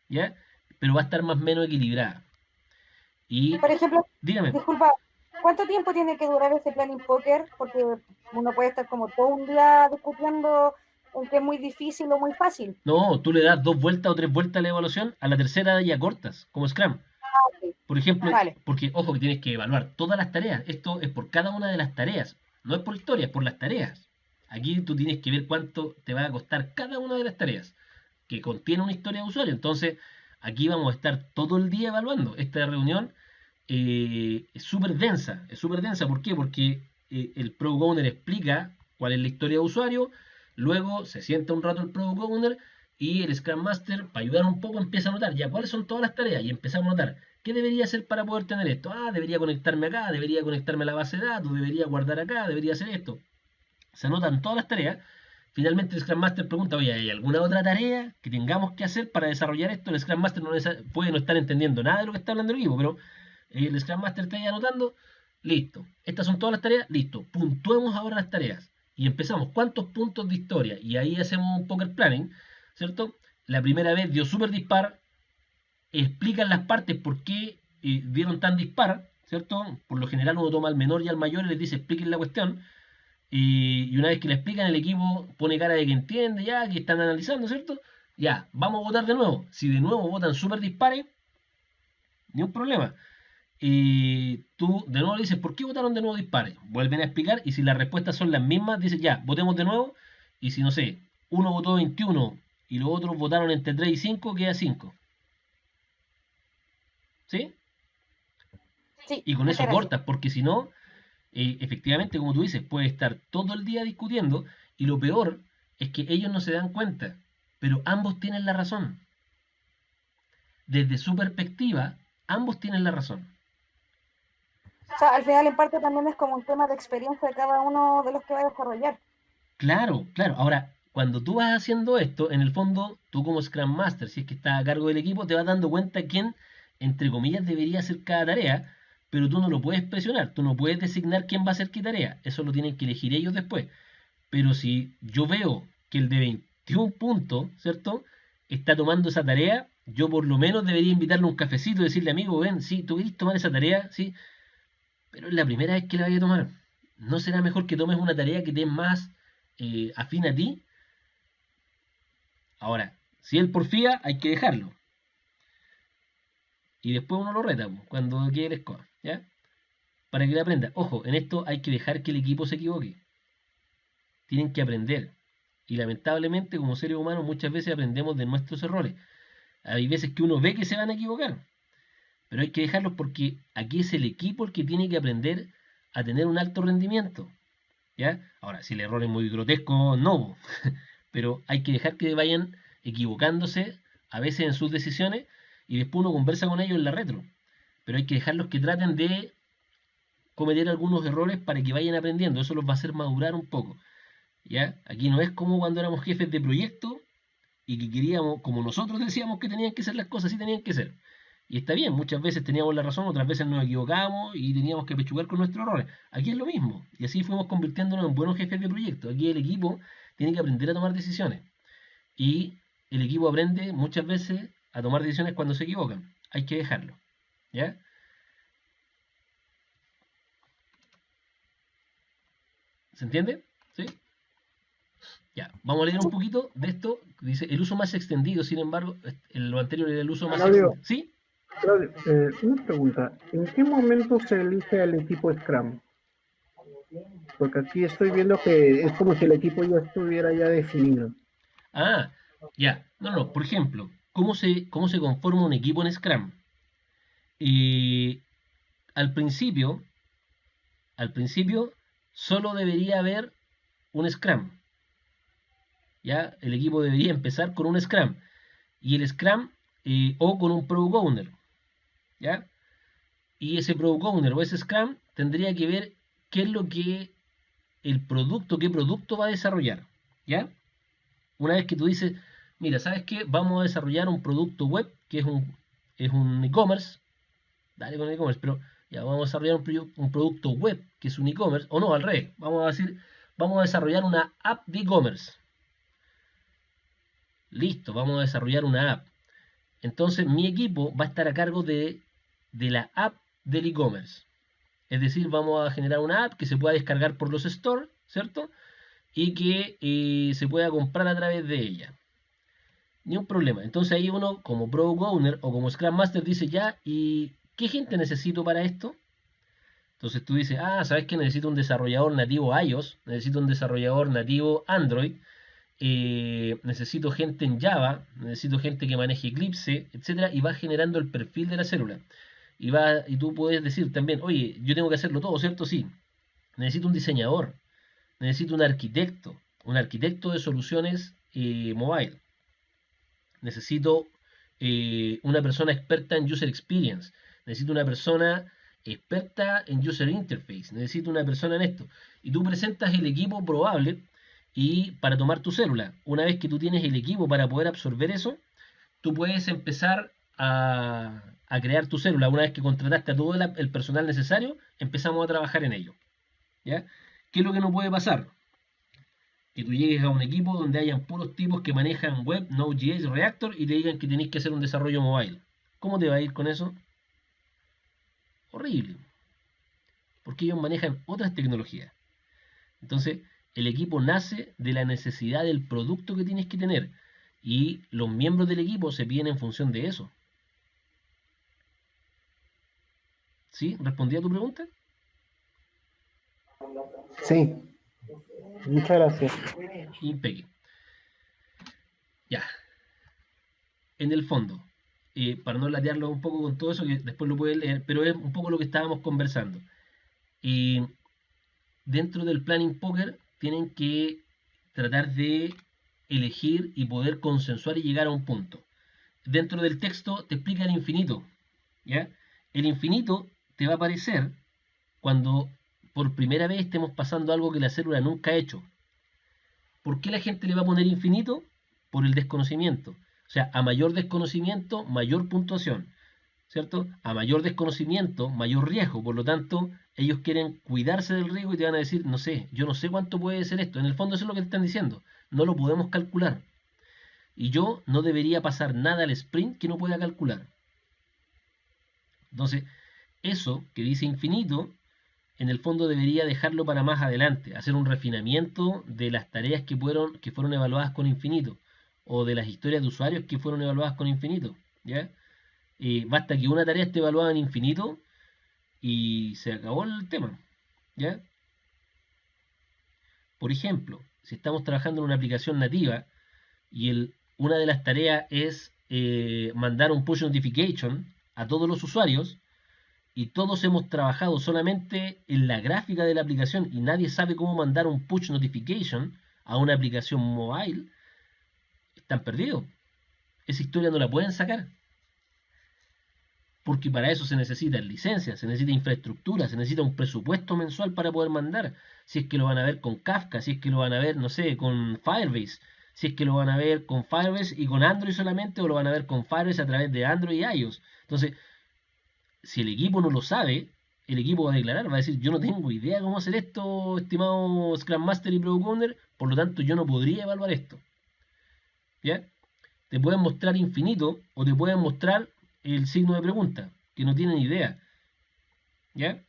¿Ya? Pero va a estar más o menos equilibrada. Y, por ejemplo, dígame. Disculpa, ¿cuánto tiempo tiene que durar ese planning poker? Porque uno puede estar como todo un día discutiendo en que es muy difícil o muy fácil. No, tú le das 2 vueltas o 3 vueltas a la evaluación, a la tercera ya cortas, como Scrum. Okay. Por ejemplo, vale. Porque, ojo, que tienes que evaluar todas las tareas. Esto es por cada una de las tareas. No es por historia, es por las tareas. Aquí tú tienes que ver cuánto te va a costar cada una de las tareas que contiene una historia de usuario. Entonces, aquí vamos a estar todo el día evaluando. Esta reunión es súper densa. Es súper densa, ¿por qué? Porque el Product Owner explica cuál es la historia de usuario. Luego se sienta un rato el Product Owner y el Scrum Master, para ayudar un poco, empieza a notar ya cuáles son todas las tareas y empezamos a notar qué debería hacer para poder tener esto. Ah, debería conectarme acá, debería conectarme a la base de datos, debería guardar acá, debería hacer esto. Se anotan todas las tareas finalmente el Scrum Master pregunta, oye, ¿hay alguna otra tarea que tengamos que hacer para desarrollar esto? El Scrum Master puede no estar entendiendo nada de lo que está hablando el equipo, pero el Scrum Master está ahí anotando, listo. Estas son todas las tareas, listo. Puntuemos ahora las tareas. Y empezamos, ¿cuántos puntos de historia? Y ahí hacemos un poker planning, ¿cierto? La primera vez dio súper dispar, explican las partes por qué dieron tan dispar, ¿cierto? Por lo general uno toma al menor y al mayor y les dice, expliquen la cuestión. Y una vez que le explican, el equipo pone cara de que entiende ya, que están analizando, ¿cierto? Ya, vamos a votar de nuevo. Si de nuevo votan súper dispares, ni un problema. Y tú de nuevo le dices, ¿por qué votaron de nuevo dispares? Vuelven a explicar y si las respuestas son las mismas, dices, ya, votemos de nuevo. Y si, no sé, uno votó 21 y los otros votaron entre 3 y 5, queda 5. ¿Sí? Sí, Y con muchas eso gracias. cortas, porque si no, efectivamente, como tú dices, puede estar todo el día discutiendo y lo peor es que ellos no se dan cuenta, pero ambos tienen la razón. Desde su perspectiva, ambos tienen la razón. O sea, al final en parte también es como un tema de experiencia de cada uno de los que va a desarrollar. Claro, claro. Ahora, cuando tú vas haciendo esto, en el fondo, tú como Scrum Master, si es que estás a cargo del equipo, te vas dando cuenta quién, entre comillas, debería hacer cada tarea, pero tú no lo puedes presionar, tú no puedes designar quién va a hacer qué tarea, eso lo tienen que elegir ellos después. Pero si yo veo que el de 21 puntos, ¿cierto?, está tomando esa tarea, yo por lo menos debería invitarle un cafecito y decirle, amigo, ven, sí, tú querés tomar esa tarea, sí, pero es la primera vez que la vaya a tomar. ¿No será mejor que tomes una tarea que te es más afín a ti? Ahora, si él porfía, hay que dejarlo. Y después uno lo reta cuando quede el score, ¿ya? Para que le aprenda. Ojo, en esto hay que dejar que el equipo se equivoque. Tienen que aprender. Y lamentablemente, como seres humanos, muchas veces aprendemos de nuestros errores. Hay veces que uno ve que se van a equivocar. Pero hay que dejarlos porque aquí es el equipo el que tiene que aprender a tener un alto rendimiento, ¿ya? Ahora, si el error es muy grotesco, no. Pero hay que dejar que vayan equivocándose a veces en sus decisiones y después uno conversa con ellos en la retro. Pero hay que dejarlos que traten de cometer algunos errores para que vayan aprendiendo. Eso los va a hacer madurar un poco, ¿ya? Aquí no es como cuando éramos jefes de proyecto y que queríamos, como nosotros decíamos que tenían que ser las cosas, así tenían que ser. Y está bien, muchas veces teníamos la razón, otras veces nos equivocábamos y teníamos que pechugar con nuestros errores. Aquí es lo mismo, y así fuimos convirtiéndonos en buenos jefes de proyecto. Aquí el equipo tiene que aprender a tomar decisiones. Y el equipo aprende muchas veces a tomar decisiones cuando se equivocan. Hay que dejarlo, ¿ya? ¿Se entiende? ¿Sí? Ya, vamos a leer un poquito de esto. Dice, el uso más extendido, sin embargo, lo anterior era el uso más Claudio. extendido. ¿Sí? Claudio, una pregunta. ¿En qué momento se elige el equipo Scrum? Porque aquí estoy viendo que es como si el equipo ya estuviera ya definido. Ah, ya. No. Por ejemplo, ¿cómo se conforma un equipo en Scrum? Al principio, solo debería haber un Scrum. ¿Ya? El equipo debería empezar con un Scrum. Y el Scrum, o con un Product Owner. ¿Ya? Y ese Product Owner o ese Scrum tendría que ver qué es lo que qué producto va a desarrollar. ¿Ya? Una vez que tú dices, mira, ¿sabes qué? Vamos a desarrollar un producto web que es un e-commerce. Dale con el e-commerce, pero ya vamos a desarrollar un producto web que es un e-commerce. O no, al revés. Vamos a decir, vamos a desarrollar una app de e-commerce. Listo, vamos a desarrollar una app. Entonces mi equipo va a estar a cargo de la app del e-commerce. Es decir, vamos a generar una app que se pueda descargar por los stores, ¿cierto? Y que se pueda comprar a través de ella. Ni un problema. Entonces ahí uno, como Product Owner o como Scrum Master, dice ya, ¿y qué gente necesito para esto? Entonces tú dices, ¿sabes qué? Necesito un desarrollador nativo iOS, necesito un desarrollador nativo Android, necesito gente en Java, necesito gente que maneje Eclipse, etcétera, y va generando el perfil de la célula. Y tú puedes decir también, oye, yo tengo que hacerlo todo, ¿cierto? Sí. Necesito un diseñador, necesito un arquitecto de soluciones mobile. Necesito una persona experta en user experience, necesito una persona experta en user interface, necesito una persona en esto. Y tú presentas el equipo probable y para tomar tu célula. Una vez que tú tienes el equipo para poder absorber eso, tú puedes empezar a crear tu célula. Una vez que contrataste a todo el personal necesario, empezamos a trabajar en ello. ¿Ya? ¿Qué es lo que no puede pasar? Que tú llegues a un equipo donde hayan puros tipos que manejan web, Node.js, Reactor y te digan que tenés que hacer un desarrollo mobile. ¿Cómo te va a ir con eso? Horrible. Porque ellos manejan otras tecnologías. Entonces, el equipo nace de la necesidad del producto que tienes que tener. Y los miembros del equipo se piden en función de eso. ¿Sí? ¿Respondí a tu pregunta? Sí. Muchas gracias. Impecable. Ya. En el fondo, para no latearlo un poco con todo eso, que después lo puedes leer, pero es un poco lo que estábamos conversando. Dentro del planning poker tienen que tratar de elegir y poder consensuar y llegar a un punto. Dentro del texto te explica el infinito, ¿ya? El infinito te va a aparecer cuando por primera vez estemos pasando algo que la célula nunca ha hecho. ¿Por qué la gente le va a poner infinito? Por el desconocimiento. O sea, a mayor desconocimiento, mayor puntuación, ¿cierto? A mayor desconocimiento, mayor riesgo. Por lo tanto, ellos quieren cuidarse del riesgo y te van a decir, no sé, yo no sé cuánto puede ser esto. En el fondo eso es lo que te están diciendo. No lo podemos calcular. Y yo no debería pasar nada al sprint que no pueda calcular. Entonces, eso que dice infinito, en el fondo debería dejarlo para más adelante, hacer un refinamiento de las tareas que fueron evaluadas con infinito, o de las historias de usuarios que fueron evaluadas con infinito, ¿ya? Basta que una tarea esté evaluada en infinito y se acabó el tema, ¿ya? Por ejemplo, si estamos trabajando en una aplicación nativa y una de las tareas es mandar un push notification a todos los usuarios, y todos hemos trabajado solamente en la gráfica de la aplicación y nadie sabe cómo mandar un push notification a una aplicación mobile, están perdidos. Esa historia no la pueden sacar. Porque para eso se necesitan licencias, se necesita infraestructura, se necesita un presupuesto mensual para poder mandar. Si es que lo van a ver con Kafka, si es que lo van a ver, no sé, con Firebase, si es que lo van a ver con Firebase y con Android solamente, o lo van a ver con Firebase a través de Android y iOS. Entonces, si el equipo no lo sabe, el equipo va a declarar, va a decir, yo no tengo idea cómo hacer esto, estimado Scrum Master y Product Owner, por lo tanto yo no podría evaluar esto. ¿Ya? Te pueden mostrar infinito o te pueden mostrar el signo de pregunta, que no tienen idea. ¿Ya?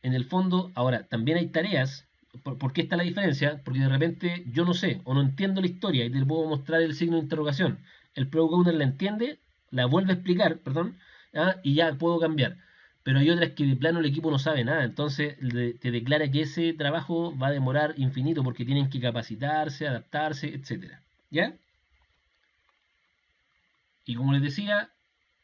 En el fondo, ahora, también hay tareas. ¿Por qué está la diferencia? Porque de repente yo no sé o no entiendo la historia y te puedo mostrar el signo de interrogación. El Product Owner la entiende, la vuelve a explicar, perdón, y ya puedo cambiar. Pero hay otras que de plano el equipo no sabe nada, entonces te declara que ese trabajo va a demorar infinito porque tienen que capacitarse, adaptarse, etcétera. ¿Ya? Y como les decía,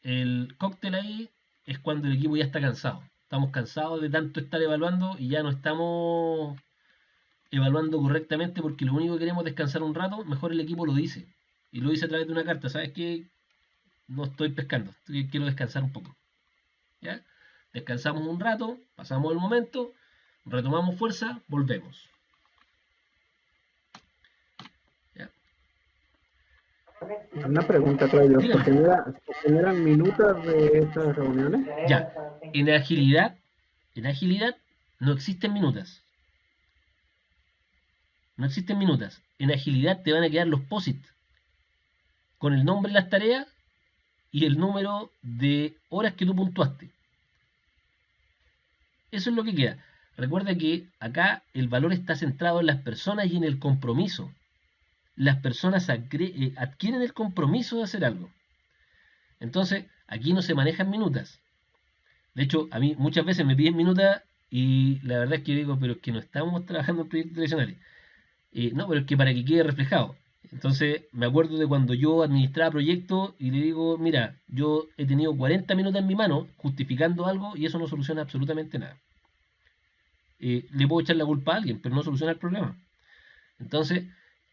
el cóctel ahí es cuando el equipo ya está cansado. Estamos cansados de tanto estar evaluando y ya no estamos evaluando correctamente porque lo único que queremos es descansar un rato. Mejor el equipo lo dice. Y lo dice a través de una carta. ¿Sabes qué? No estoy pescando. Quiero descansar un poco. ¿Ya? Descansamos un rato, pasamos el momento, retomamos fuerza, volvemos. ¿Ya? Una pregunta, Claudio. ¿Se generan minutas de estas reuniones? Ya. En agilidad no existen minutas. No existen minutas. En agilidad te van a quedar los POSIT con el nombre de las tareas y el número de horas que tú puntuaste. Eso es lo que queda. Recuerda que acá el valor está centrado en las personas y en el compromiso. Las personas adquieren el compromiso de hacer algo. Entonces, aquí no se manejan minutas. De hecho, a mí muchas veces me piden minutas y la verdad es que yo digo, pero es que no estamos trabajando en proyectos tradicionales. No, pero es que para que quede reflejado. Entonces, me acuerdo de cuando yo administraba proyectos y le digo, mira, yo he tenido 40 minutos en mi mano justificando algo y eso no soluciona absolutamente nada. Le puedo echar la culpa a alguien, pero no soluciona el problema. Entonces,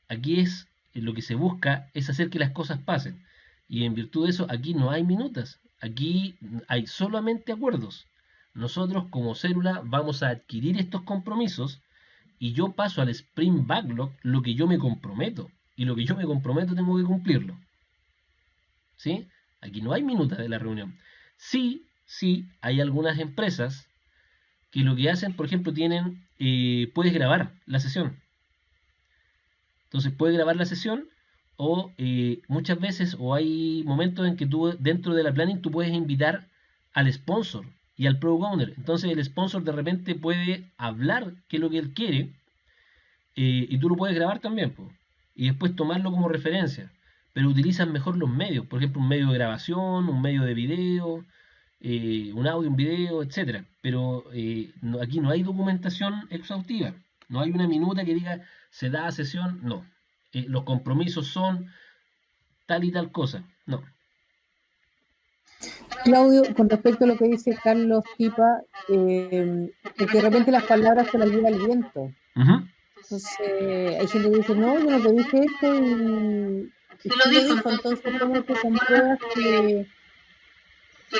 aquí es lo que se busca es hacer que las cosas pasen. Y en virtud de eso, aquí no hay minutas. Aquí hay solamente acuerdos. Nosotros como célula vamos a adquirir estos compromisos y yo paso al sprint backlog lo que yo me comprometo. Y lo que yo me comprometo tengo que cumplirlo. ¿Sí? Aquí no hay minuta de la reunión. Sí, hay algunas empresas que lo que hacen, por ejemplo, puedes grabar la sesión. Entonces puedes grabar la sesión o muchas veces o hay momentos en que tú dentro de la planning tú puedes invitar al sponsor y al product owner. Entonces el sponsor de repente puede hablar qué es lo que él quiere y tú lo puedes grabar también, pues, y después tomarlo como referencia. Pero utilizan mejor los medios, por ejemplo un medio de grabación, un medio de video, un audio, un video, etcétera. Pero aquí no hay documentación exhaustiva, no hay una minuta que diga se da sesión, no. Los compromisos son tal y tal cosa, no. Claudio, con respecto a lo que dice Carlos Tipa, que de repente las palabras se las lleva el viento. Ujú. Entonces, hay gente que dice, no, yo no te dije esto y sí lo dijo, entonces ¿cómo te compruebas que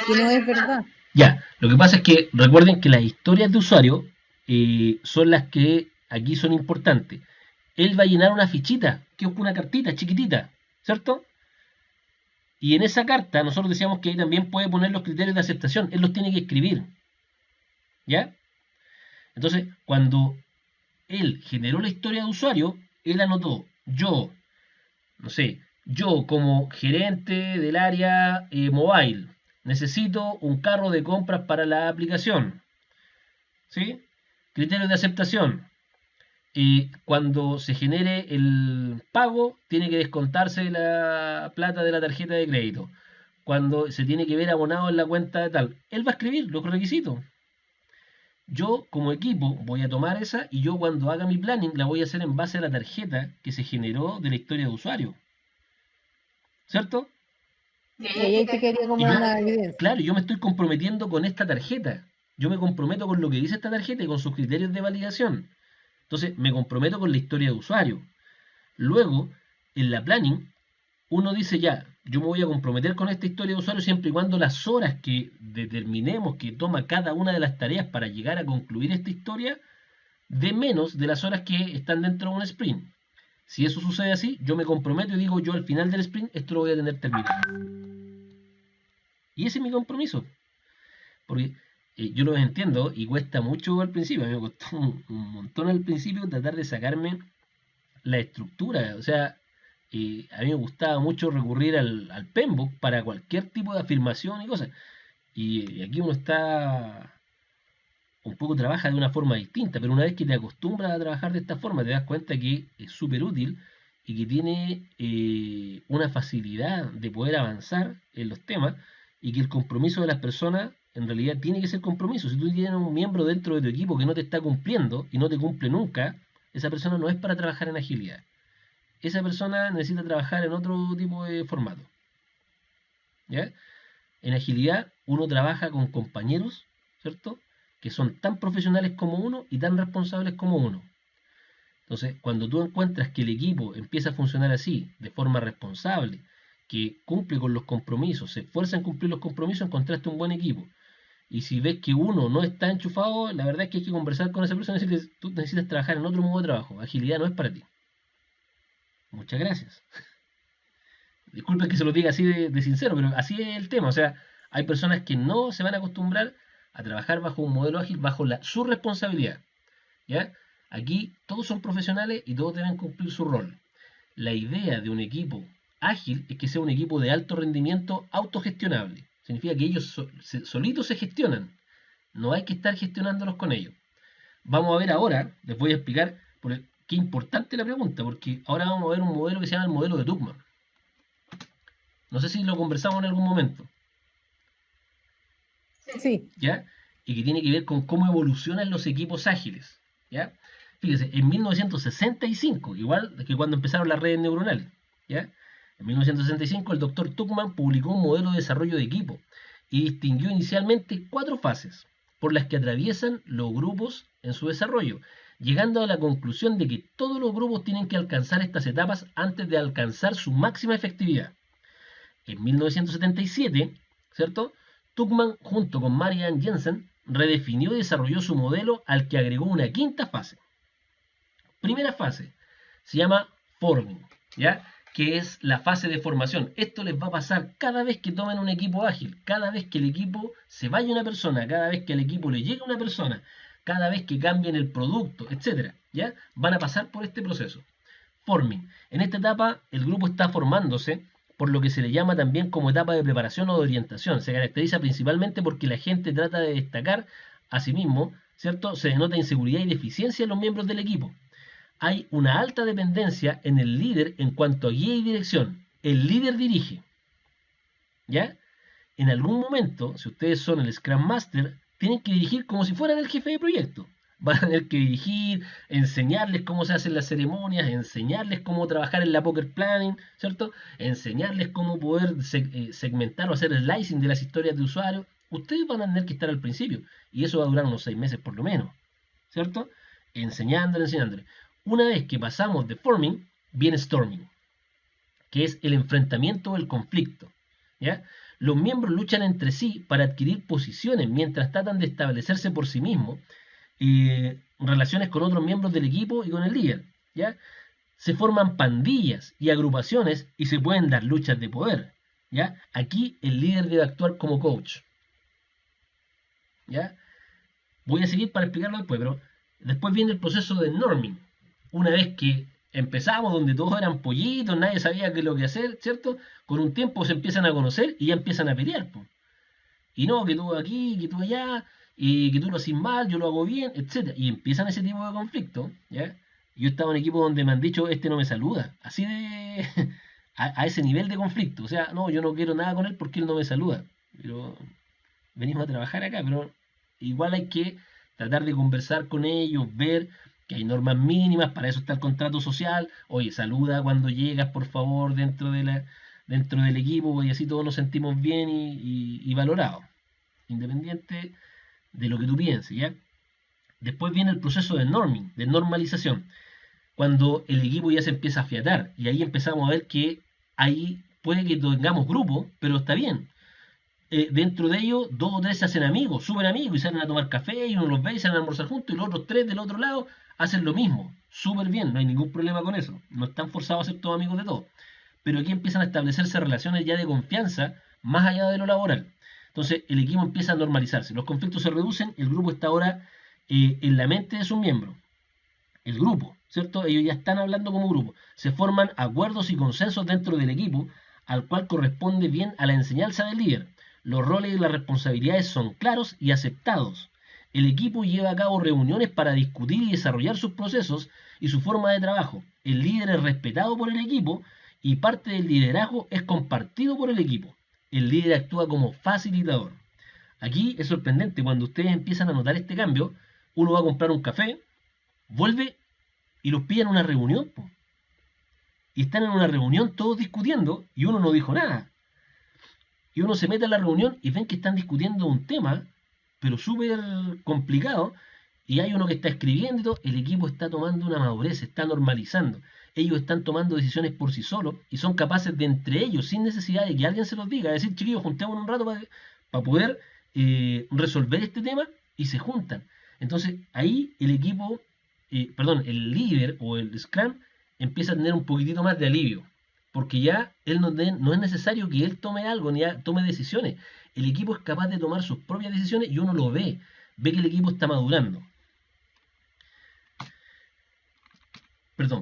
no es verdad? Ya, lo que pasa es que recuerden que las historias de usuario son las que aquí son importantes. Él va a llenar una fichita, que es una cartita chiquitita, ¿cierto? Y en esa carta nosotros decíamos que ahí también puede poner los criterios de aceptación. Él los tiene que escribir, ¿ya? Entonces, cuando él generó la historia de usuario, él anotó, yo como gerente del área mobile, necesito un carro de compras para la aplicación, ¿sí? Criterios de aceptación. Cuando se genere el pago, tiene que descontarse la plata de la tarjeta de crédito. Cuando se tiene que ver abonado en la cuenta de tal, él va a escribir los requisitos. Yo, como equipo, voy a tomar esa y yo cuando haga mi planning la voy a hacer en base a la tarjeta que se generó de la historia de usuario. ¿Cierto? Y ahí te quería como una evidencia. Claro, yo me estoy comprometiendo con esta tarjeta. Yo me comprometo con lo que dice esta tarjeta y con sus criterios de validación. Entonces, me comprometo con la historia de usuario. Luego, en la planning, uno dice ya, yo me voy a comprometer con esta historia de usuario siempre y cuando las horas que determinemos que toma cada una de las tareas para llegar a concluir esta historia, de menos de las horas que están dentro de un sprint. Si eso sucede así, yo me comprometo y digo, yo al final del sprint esto lo voy a tener terminado. Y ese es mi compromiso. Porque yo lo entiendo y cuesta mucho al principio. A mí me costó un montón al principio tratar de sacarme la estructura. O sea, a mí me gustaba mucho recurrir al Penbook para cualquier tipo de afirmación y cosas. Y aquí uno un poco trabaja de una forma distinta, pero una vez que te acostumbras a trabajar de esta forma, te das cuenta que es súper útil y que tiene una facilidad de poder avanzar en los temas y que el compromiso de las personas en realidad tiene que ser compromiso. Si tú tienes un miembro dentro de tu equipo que no te está cumpliendo y no te cumple nunca, esa persona no es para trabajar en agilidad. Esa persona necesita trabajar en otro tipo de formato. ¿Ya? En agilidad uno trabaja con compañeros, ¿cierto?, que son tan profesionales como uno y tan responsables como uno. Entonces, cuando tú encuentras que el equipo empieza a funcionar así, de forma responsable, que cumple con los compromisos, se esfuerza en cumplir los compromisos, encontraste un buen equipo. Y si ves que uno no está enchufado, la verdad es que hay que conversar con esa persona y decirle, tú necesitas trabajar en otro modo de trabajo. Agilidad no es para ti. Muchas gracias. Disculpen que se lo diga así de sincero, pero así es el tema. O sea, hay personas que no se van a acostumbrar a trabajar bajo un modelo ágil, bajo su responsabilidad. ¿Ya? Aquí todos son profesionales y todos deben cumplir su rol. La idea de un equipo ágil es que sea un equipo de alto rendimiento autogestionable. Significa que ellos solitos se gestionan. No hay que estar gestionándolos con ellos. Vamos a ver ahora, les voy a explicar qué importante la pregunta, porque ahora vamos a ver un modelo que se llama el modelo de Tuckman. No sé si lo conversamos en algún momento. Sí. ¿Ya? Y que tiene que ver con cómo evolucionan los equipos ágiles. ¿Ya? Fíjense, en 1965, igual que cuando empezaron las redes neuronales, ¿ya? En 1965 el Dr. Tuckman publicó un modelo de desarrollo de equipo y distinguió inicialmente 4 fases por las que atraviesan los grupos en su desarrollo, llegando a la conclusión de que todos los grupos tienen que alcanzar estas etapas antes de alcanzar su máxima efectividad. En 1977, ¿cierto?, Tuckman, junto con Marianne Jensen, redefinió y desarrolló su modelo al que agregó una 5ª fase. Primera fase se llama forming, ¿ya? Que es la fase de formación. Esto les va a pasar cada vez que tomen un equipo ágil, cada vez que el equipo se vaya una persona, cada vez que al equipo le llegue una persona, cada vez que cambien el producto, etcétera, ¿ya? Van a pasar por este proceso. Forming. En esta etapa el grupo está formándose, por lo que se le llama también como etapa de preparación o de orientación. Se caracteriza principalmente porque la gente trata de destacar a sí mismo, ¿cierto? Se denota inseguridad y deficiencia en los miembros del equipo. Hay una alta dependencia en el líder en cuanto a guía y dirección. El líder dirige, ¿ya? En algún momento, si ustedes son el Scrum Master, tienen que dirigir como si fueran el jefe de proyecto. Van a tener que dirigir, enseñarles cómo se hacen las ceremonias, enseñarles cómo trabajar en la poker planning, ¿cierto? Enseñarles cómo poder segmentar o hacer slicing de las historias de usuarios. Ustedes van a tener que estar al principio, y eso va a durar unos 6 meses por lo menos, ¿cierto? Enseñándoles. Una vez que pasamos de forming, viene storming, que es el enfrentamiento o el conflicto, ¿ya? Los miembros luchan entre sí para adquirir posiciones mientras tratan de establecerse por sí mismos relaciones con otros miembros del equipo y con el líder, ¿ya? Se forman pandillas y agrupaciones y se pueden dar luchas de poder, ¿ya? Aquí el líder debe actuar como coach, ¿ya? Voy a seguir para explicarlo después, pero después viene el proceso de norming. Una vez que empezamos, donde todos eran pollitos, nadie sabía qué es lo que hacer, ¿cierto? Con un tiempo se empiezan a conocer y ya empiezan a pelear, po. Y no, que tú aquí, que tú allá, y que tú lo haces mal, yo lo hago bien, etc. Y empiezan ese tipo de conflictos, ¿ya? Yo estaba en un equipo donde me han dicho, este no me saluda, así de... a ese nivel de conflicto. O sea, no, yo no quiero nada con él porque él no me saluda. Pero venimos a trabajar acá, pero igual hay que tratar de conversar con ellos, ver que hay normas mínimas, para eso está el contrato social. Oye, saluda cuando llegas, por favor, dentro del equipo, y así todos nos sentimos bien y valorados, independiente de lo que tú pienses, ¿ya? Después viene el proceso de norming, de normalización, cuando el equipo ya se empieza a afiatar, y ahí empezamos a ver que ahí puede que tengamos grupos, pero está bien. Dentro de ellos, 2 o 3 se hacen amigos, súper amigos, y salen a tomar café, y uno los ve y salen a almorzar juntos, y los otros 3 del otro lado hacen lo mismo, súper bien, no hay ningún problema con eso, no están forzados a ser todos amigos de todos. Pero aquí empiezan a establecerse relaciones ya de confianza, más allá de lo laboral. Entonces el equipo empieza a normalizarse, los conflictos se reducen, el grupo está ahora en la mente de sus miembros. El grupo, ¿cierto? Ellos ya están hablando como grupo. Se forman acuerdos y consensos dentro del equipo, al cual corresponde bien a la enseñanza del líder. Los roles y las responsabilidades son claros y aceptados. El equipo lleva a cabo reuniones para discutir y desarrollar sus procesos y su forma de trabajo. El líder es respetado por el equipo y parte del liderazgo es compartido por el equipo. El líder actúa como facilitador. Aquí es sorprendente, cuando ustedes empiezan a notar este cambio, uno va a comprar un café, vuelve y los piden una reunión, po. Y están en una reunión todos discutiendo y uno no dijo nada. Y uno se mete a la reunión y ven que están discutiendo un tema, pero súper complicado, y hay uno que está escribiendo y todo. El equipo está tomando una madurez, se está normalizando. Ellos están tomando decisiones por sí solos y son capaces de entre ellos, sin necesidad de que alguien se los diga, decir, chiquillos, juntémonos un rato para poder resolver este tema, y se juntan. Entonces ahí el equipo, el líder o el Scrum empieza a tener un poquitito más de alivio, porque ya él no es necesario que él tome algo ni tome decisiones. El equipo es capaz de tomar sus propias decisiones y uno lo ve que el equipo está madurando.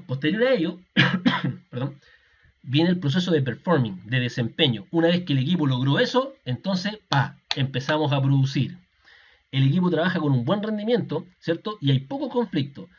Posterior a ello, viene el proceso de performing, de desempeño. Una vez que el equipo logró eso, entonces, empezamos a producir. El equipo trabaja con un buen rendimiento, ¿cierto? Y hay poco conflicto.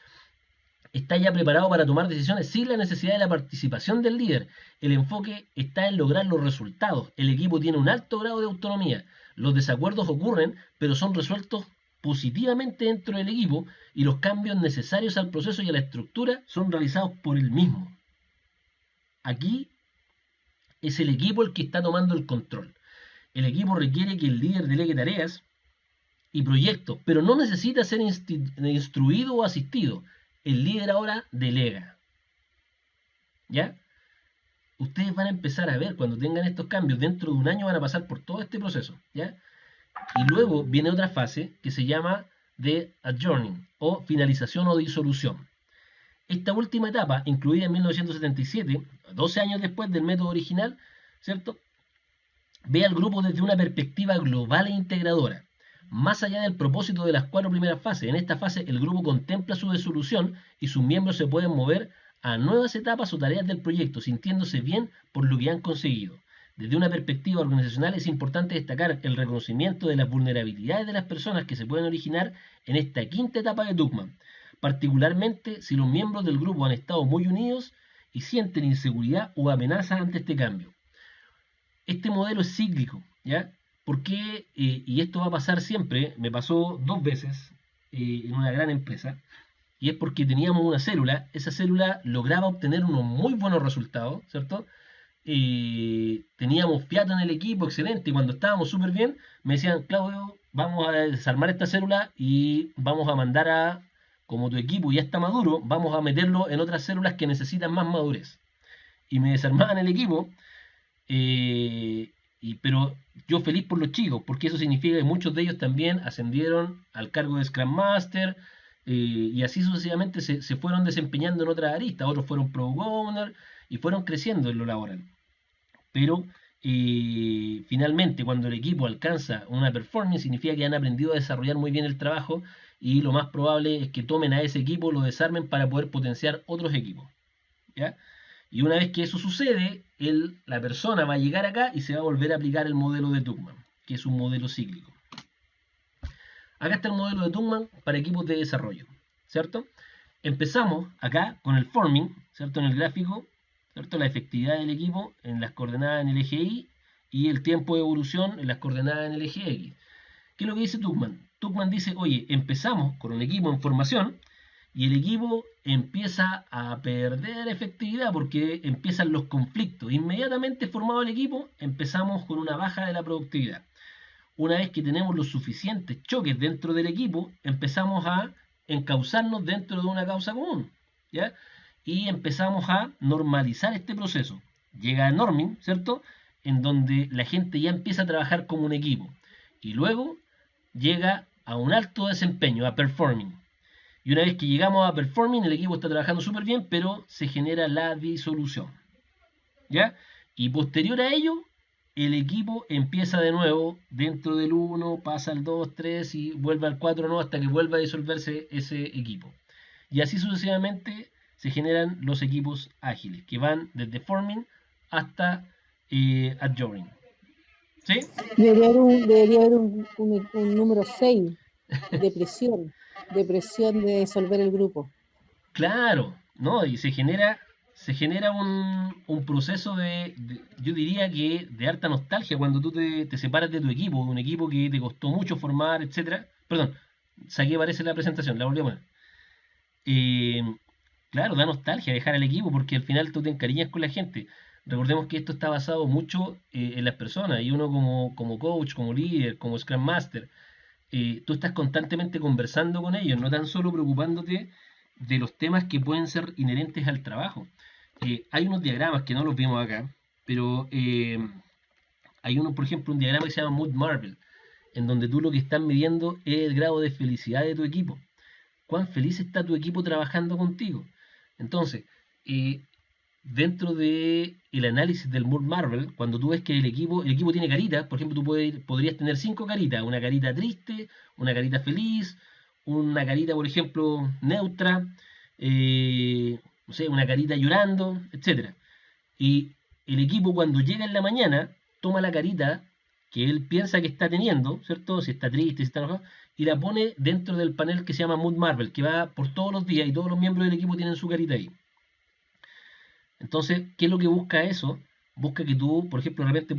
Está ya preparado para tomar decisiones sin la necesidad de la participación del líder. El enfoque está en lograr los resultados. El equipo tiene un alto grado de autonomía. Los desacuerdos ocurren, pero son resueltos positivamente dentro del equipo, y los cambios necesarios al proceso y a la estructura son realizados por el mismo. Aquí es el equipo el que está tomando el control. El equipo requiere que el líder delegue tareas y proyectos, pero no necesita ser instruido o asistido. El líder ahora delega. ¿Ya? Ustedes van a empezar a ver, cuando tengan estos cambios, dentro de un año van a pasar por todo este proceso, ¿ya? Y luego viene otra fase que se llama de adjourning, o finalización o disolución. Esta última etapa, incluida en 1977, 12 años después del método original, ¿cierto?, ve al grupo desde una perspectiva global e integradora. Más allá del propósito de las 4 primeras fases, en esta fase el grupo contempla su disolución y sus miembros se pueden mover a nuevas etapas o tareas del proyecto, sintiéndose bien por lo que han conseguido. Desde una perspectiva organizacional es importante destacar el reconocimiento de las vulnerabilidades de las personas que se pueden originar en esta quinta etapa de Tuckman, particularmente si los miembros del grupo han estado muy unidos y sienten inseguridad o amenaza ante este cambio. Este modelo es cíclico, ¿ya? Porque, y esto va a pasar siempre, me pasó 2 veces en una gran empresa, y es porque teníamos una célula, esa célula lograba obtener unos muy buenos resultados, ¿cierto? Teníamos fiato en el equipo, excelente, y cuando estábamos súper bien, me decían, Claudio, vamos a desarmar esta célula y vamos a mandar a, como tu equipo ya está maduro, vamos a meterlo en otras células que necesitan más madurez. Y me desarmaban el equipo, pero yo feliz por los chicos, porque eso significa que muchos de ellos también ascendieron al cargo de Scrum Master, y así sucesivamente se fueron desempeñando en otras aristas, otros fueron Product Owner y fueron creciendo en lo laboral. Pero finalmente cuando el equipo alcanza una performance significa que han aprendido a desarrollar muy bien el trabajo y lo más probable es que tomen a ese equipo, lo desarmen para poder potenciar otros equipos, ¿ya? Y una vez que eso sucede, la persona va a llegar acá y se va a volver a aplicar el modelo de Tuckman, que es un modelo cíclico. Acá está el modelo de Tuckman para equipos de desarrollo, ¿cierto? Empezamos acá con el forming, ¿cierto? En el gráfico, ¿cierto? La efectividad del equipo en las coordenadas en el eje Y y el tiempo de evolución en las coordenadas en el eje X. ¿Qué es lo que dice Tuckman? Tuckman dice, oye, empezamos con un equipo en formación y el equipo empieza a perder efectividad porque empiezan los conflictos. Inmediatamente formado el equipo, empezamos con una baja de la productividad. Una vez que tenemos los suficientes choques dentro del equipo, empezamos a encauzarnos dentro de una causa común, ¿ya? Y empezamos a normalizar este proceso. Llega a norming, ¿cierto?, en donde la gente ya empieza a trabajar como un equipo. Y luego llega a un alto desempeño, a performing. Y una vez que llegamos a performing, el equipo está trabajando súper bien, pero se genera la disolución, ¿ya? Y posterior a ello, el equipo empieza de nuevo dentro del 1, pasa al 2, 3 y vuelve al 4, no, hasta que vuelva a disolverse ese equipo. Y así sucesivamente se generan los equipos ágiles, que van desde forming hasta adjourning. ¿Sí? Debería haber un número 6 de presión de disolver el grupo. Claro, ¿no? Y se genera un proceso yo diría que de harta nostalgia cuando tú te separas de tu equipo, un equipo que te costó mucho formar, etcétera. Perdón, saqué parece la presentación, la volví a poner. Claro, da nostalgia dejar al equipo porque al final tú te encariñas con la gente. Recordemos que esto está basado mucho en las personas y uno como coach, como líder, como Scrum Master, tú estás constantemente conversando con ellos, no tan solo preocupándote de los temas que pueden ser inherentes al trabajo. Hay unos diagramas que no los vimos acá, pero hay uno, por ejemplo, un diagrama que se llama Mood Marble, en donde tú lo que estás midiendo es el grado de felicidad de tu equipo. ¿Cuán feliz está tu equipo trabajando contigo? Entonces, dentro del análisis del Mood Marble, cuando tú ves que el equipo tiene caritas, por ejemplo, tú podrías tener 5 caritas, una carita triste, una carita feliz, una carita, por ejemplo, neutra, no sé, una carita llorando, etc. Y el equipo cuando llega en la mañana, toma la carita que él piensa que está teniendo, ¿cierto? Si está triste, si está enojado, y la pone dentro del panel que se llama Mood Marble, que va por todos los días y todos los miembros del equipo tienen su carita ahí. Entonces, ¿qué es lo que busca eso? Busca que tú, por ejemplo, de repente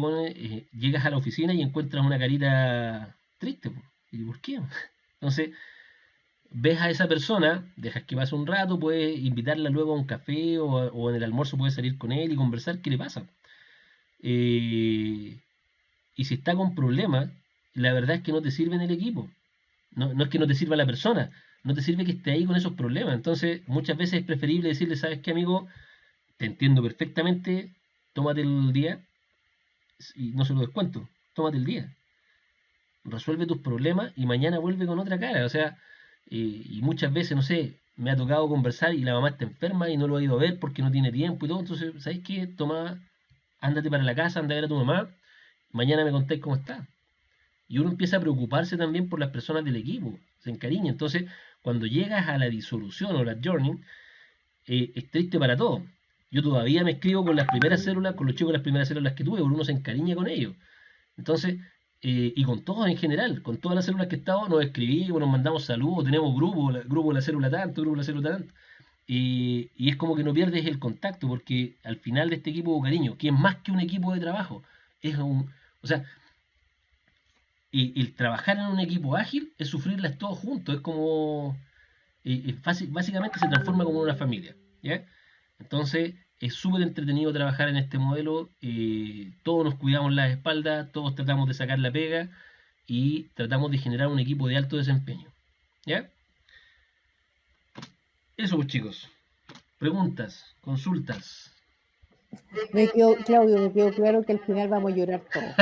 llegas a la oficina y encuentras una carita triste. ¿Y por qué? Entonces, ves a esa persona, dejas que pase un rato, puedes invitarla luego a un café o en el almuerzo puedes salir con él y conversar qué le pasa. Y si está con problemas, la verdad es que no te sirve en el equipo. No es que no te sirva la persona, no te sirve que esté ahí con esos problemas. Entonces, muchas veces es preferible decirle, ¿sabes qué, amigo? Te entiendo perfectamente, tómate el día, y no se lo descuento, tómate el día. Resuelve tus problemas y mañana vuelve con otra cara. O sea, y muchas veces, no sé, me ha tocado conversar y la mamá está enferma y no lo ha ido a ver porque no tiene tiempo y todo. Entonces, ¿sabes qué? Toma, ándate para la casa, anda a ver a tu mamá, mañana me contáis cómo está. Y uno empieza a preocuparse también por las personas del equipo, se encariña. Entonces, cuando llegas a la disolución o la journey, es triste para todos. Yo todavía me escribo con las primeras células, con los chicos de las primeras células que tuve, porque uno se encariña con ellos. Entonces, y con todos en general, con todas las células que he estado, nos escribimos, nos mandamos saludos, tenemos grupo de la célula tanto, grupo de la célula tanto. Y es como que no pierdes el contacto, porque al final de este equipo hubo cariño, que es más que un equipo de trabajo. O sea, el trabajar en un equipo ágil es sufrirlas todos juntos, es como, básicamente se transforma como una familia, ¿ya? Entonces, es súper entretenido trabajar en este modelo, todos nos cuidamos las espaldas, todos tratamos de sacar la pega y tratamos de generar un equipo de alto desempeño, ¿ya? Eso pues chicos, preguntas, consultas. Claudio, me quedó claro que al final vamos a llorar todos.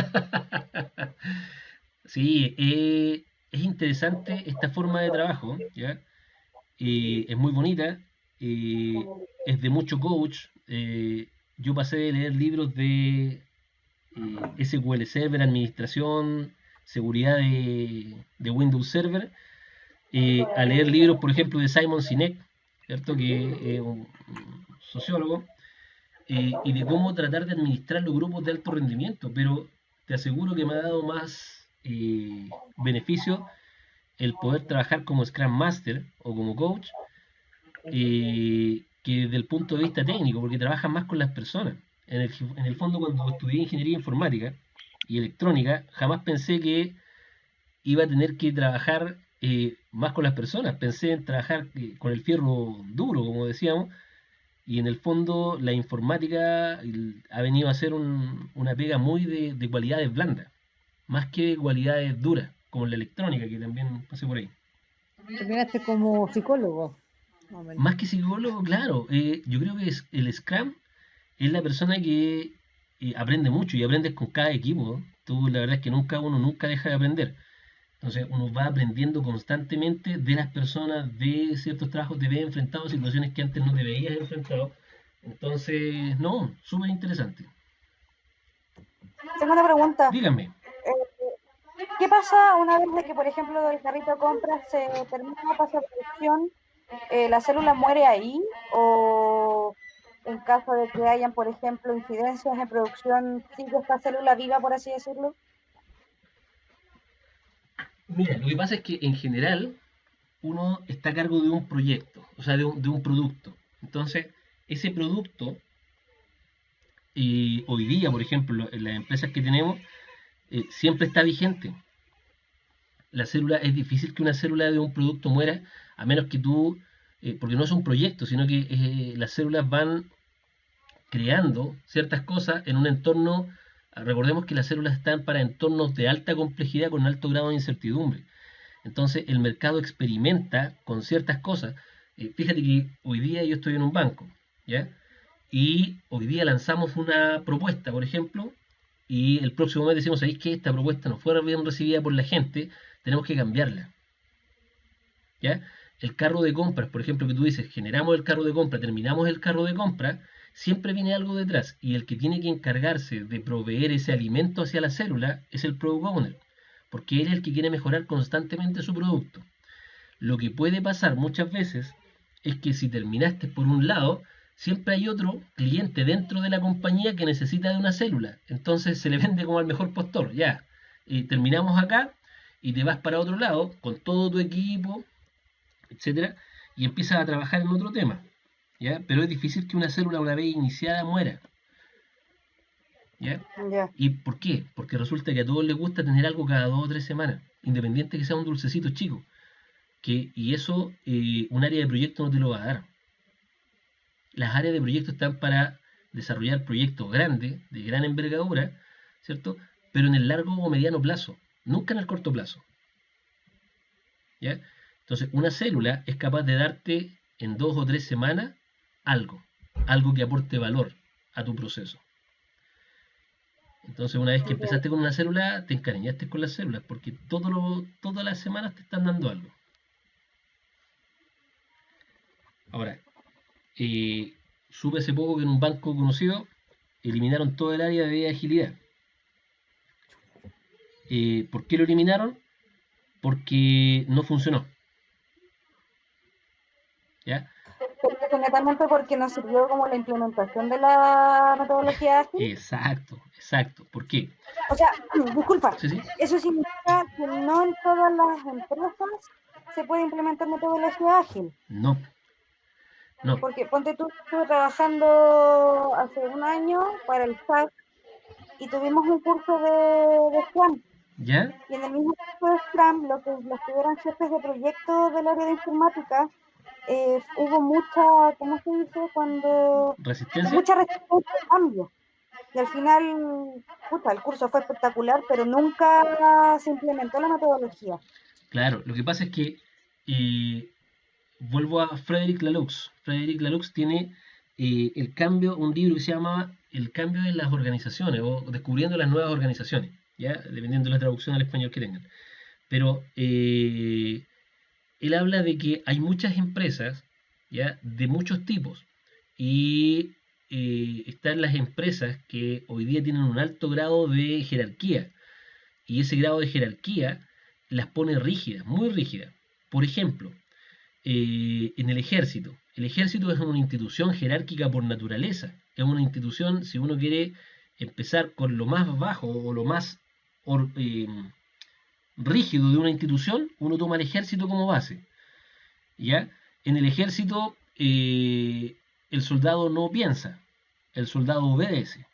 Sí, es interesante esta forma de trabajo, ¿ya? Es muy bonita, es de mucho coach. Yo pasé de leer libros de SQL Server, administración, seguridad de Windows Server, a leer libros, por ejemplo, de Simon Sinek, ¿cierto? Que es un sociólogo, y de cómo tratar de administrar los grupos de alto rendimiento, pero te aseguro que me ha dado más beneficio el poder trabajar como Scrum Master o como coach, que desde el punto de vista técnico, porque trabajas más con las personas. En el fondo, cuando estudié ingeniería informática y electrónica, jamás pensé que iba a tener que trabajar más con las personas. Pensé en trabajar con el fierro duro, como decíamos, y en el fondo la informática ha venido a ser una pega muy de cualidades blandas, más que de cualidades duras, como la electrónica, que también pasé por ahí. Terminaste como psicólogo. Más que psicólogo, claro. Yo creo que el Scrum es la persona que aprende mucho y aprendes con cada equipo. Tú, la verdad es que uno nunca deja de aprender. Entonces uno va aprendiendo constantemente de las personas, de ciertos trabajos, te ves enfrentado a situaciones que antes no te veías enfrentado. Entonces, no, súper interesante. Tengo una pregunta. Díganme. ¿Qué pasa una vez de que, por ejemplo, el carrito de compras se termina, pasa a producción? ¿La célula muere ahí? ¿O en caso de que hayan, por ejemplo, incidencias en producción, sigue esta célula viva, por así decirlo? Mira, lo que pasa es que en general uno está a cargo de un proyecto, o sea, de un producto. Entonces, ese producto, hoy día, por ejemplo, en las empresas que tenemos, siempre está vigente. La célula, es difícil que una célula de un producto muera, a menos que tú, porque no es un proyecto, sino que las células van creando ciertas cosas en un entorno. Recordemos que las células están para entornos de alta complejidad con alto grado de incertidumbre. Entonces el mercado experimenta con ciertas cosas. Fíjate que hoy día yo estoy en un banco, ¿ya? Y hoy día lanzamos una propuesta, por ejemplo, y el próximo mes decimos, ¿sabéis que esta propuesta no fue bien recibida por la gente? Tenemos que cambiarla, ¿ya? El carro de compras, por ejemplo, que tú dices, generamos el carro de compra, terminamos el carro de compra, siempre viene algo detrás, y el que tiene que encargarse de proveer ese alimento hacia la célula es el Product Owner, porque él es el que quiere mejorar constantemente su producto. Lo que puede pasar muchas veces es que si terminaste por un lado, siempre hay otro cliente dentro de la compañía que necesita de una célula, entonces se le vende como al mejor postor. Ya, terminamos acá y te vas para otro lado con todo tu equipo, etcétera, y empiezas a trabajar en otro tema, ¿ya? Pero es difícil que una célula, una vez iniciada, muera, ¿ya? ¿Y por qué? Porque resulta que a todos les gusta tener algo cada 2 o 3 semanas, independiente que sea un dulcecito chico, y eso un área de proyecto no te lo va a dar. Las áreas de proyecto están para desarrollar proyectos grandes, de gran envergadura, ¿cierto? Pero en el largo o mediano plazo, nunca en el corto plazo, ¿ya? Entonces, una célula es capaz de darte en 2 o 3 semanas algo que aporte valor a tu proceso. Entonces, una vez que empezaste con una célula, te encariñaste con las células, porque todas las semanas te están dando algo. Ahora, supe hace poco que en un banco conocido eliminaron todo el área de agilidad. ¿Por qué lo eliminaron? Porque no funcionó. ¿Ya? Pero netamente porque no sirvió como la implementación de la metodología ágil. Exacto. ¿Por qué? O sea, disculpa, Sí. eso significa que no en todas las empresas se puede implementar metodología ágil. No. Porque ponte tú, estuve trabajando hace un año para el SAC y tuvimos un curso de Scrum. ¿Ya? Y en el mismo curso de Scrum, los que eran jefes de proyecto del área de informática, hubo mucha, ¿cómo se dice? ¿Resistencia? Mucha resistencia al cambio. Y al final, el curso fue espectacular, pero nunca se implementó la metodología. Claro, lo que pasa es que vuelvo a Frederick Laloux. Frederick Laloux tiene el cambio, un libro que se llama El cambio de las organizaciones o Descubriendo las nuevas organizaciones, ¿ya? Dependiendo de la traducción al español que tengan. Pero él habla de que hay muchas empresas, ¿ya? De muchos tipos y están las empresas que hoy día tienen un alto grado de jerarquía y ese grado de jerarquía las pone rígidas, muy rígidas. Por ejemplo, en el ejército. El ejército es una institución jerárquica por naturaleza. Es una institución, si uno quiere empezar con lo más bajo o lo más rígido de una institución, uno toma el ejército como base. ¿Ya? En el ejército el soldado no piensa, el soldado obedece.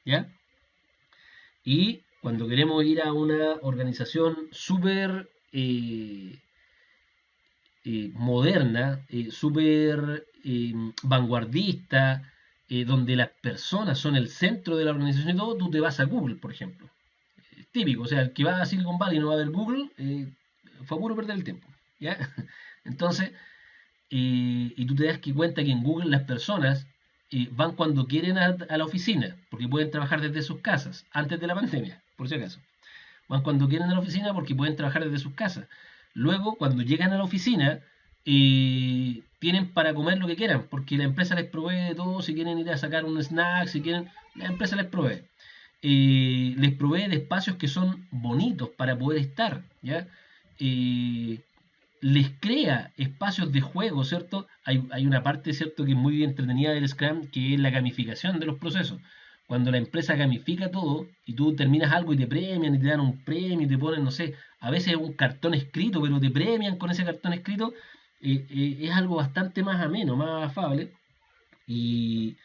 ¿Ya? Y cuando queremos ir a una organización súper moderna, súper vanguardista, donde las personas son el centro de la organización y todo, tú te vas a Google, por ejemplo. Es típico, o sea, el que va a Silicon Valley y no va a ver Google, fue a puro perder el tiempo. ¿Ya? Entonces, y tú te das cuenta que en Google las personas van cuando quieren a la oficina, porque pueden trabajar desde sus casas, antes de la pandemia, por si acaso. Van cuando quieren a la oficina porque pueden trabajar desde sus casas. Luego, cuando llegan a la oficina, tienen para comer lo que quieran, porque la empresa les provee de todo. Si quieren ir a sacar un snack, si quieren, la empresa les provee. Les provee de espacios que son bonitos para poder estar, ¿ya? Les crea espacios de juego, ¿cierto? Hay una parte, ¿cierto?, que es muy entretenida del Scrum, que es la gamificación de los procesos. Cuando la empresa gamifica todo y tú terminas algo y te premian y te dan un premio y te ponen, no sé, a veces un cartón escrito, pero te premian con ese cartón escrito, es algo bastante más ameno, más afable y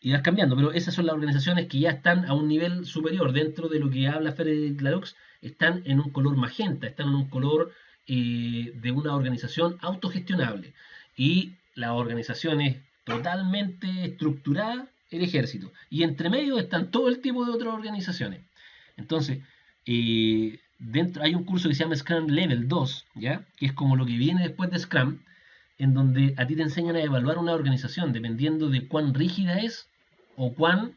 vas cambiando. Pero esas son las organizaciones que ya están a un nivel superior dentro de lo que habla Frederick Laloux, están en un color magenta, están en un color de una organización autogestionable y las organizaciones totalmente estructuradas, el ejército, y entre medio están todo el tipo de otras organizaciones. Entonces, dentro hay un curso que se llama Scrum Level 2, ¿ya? Que es como lo que viene después de Scrum, en donde a ti te enseñan a evaluar una organización dependiendo de cuán rígida es o cuán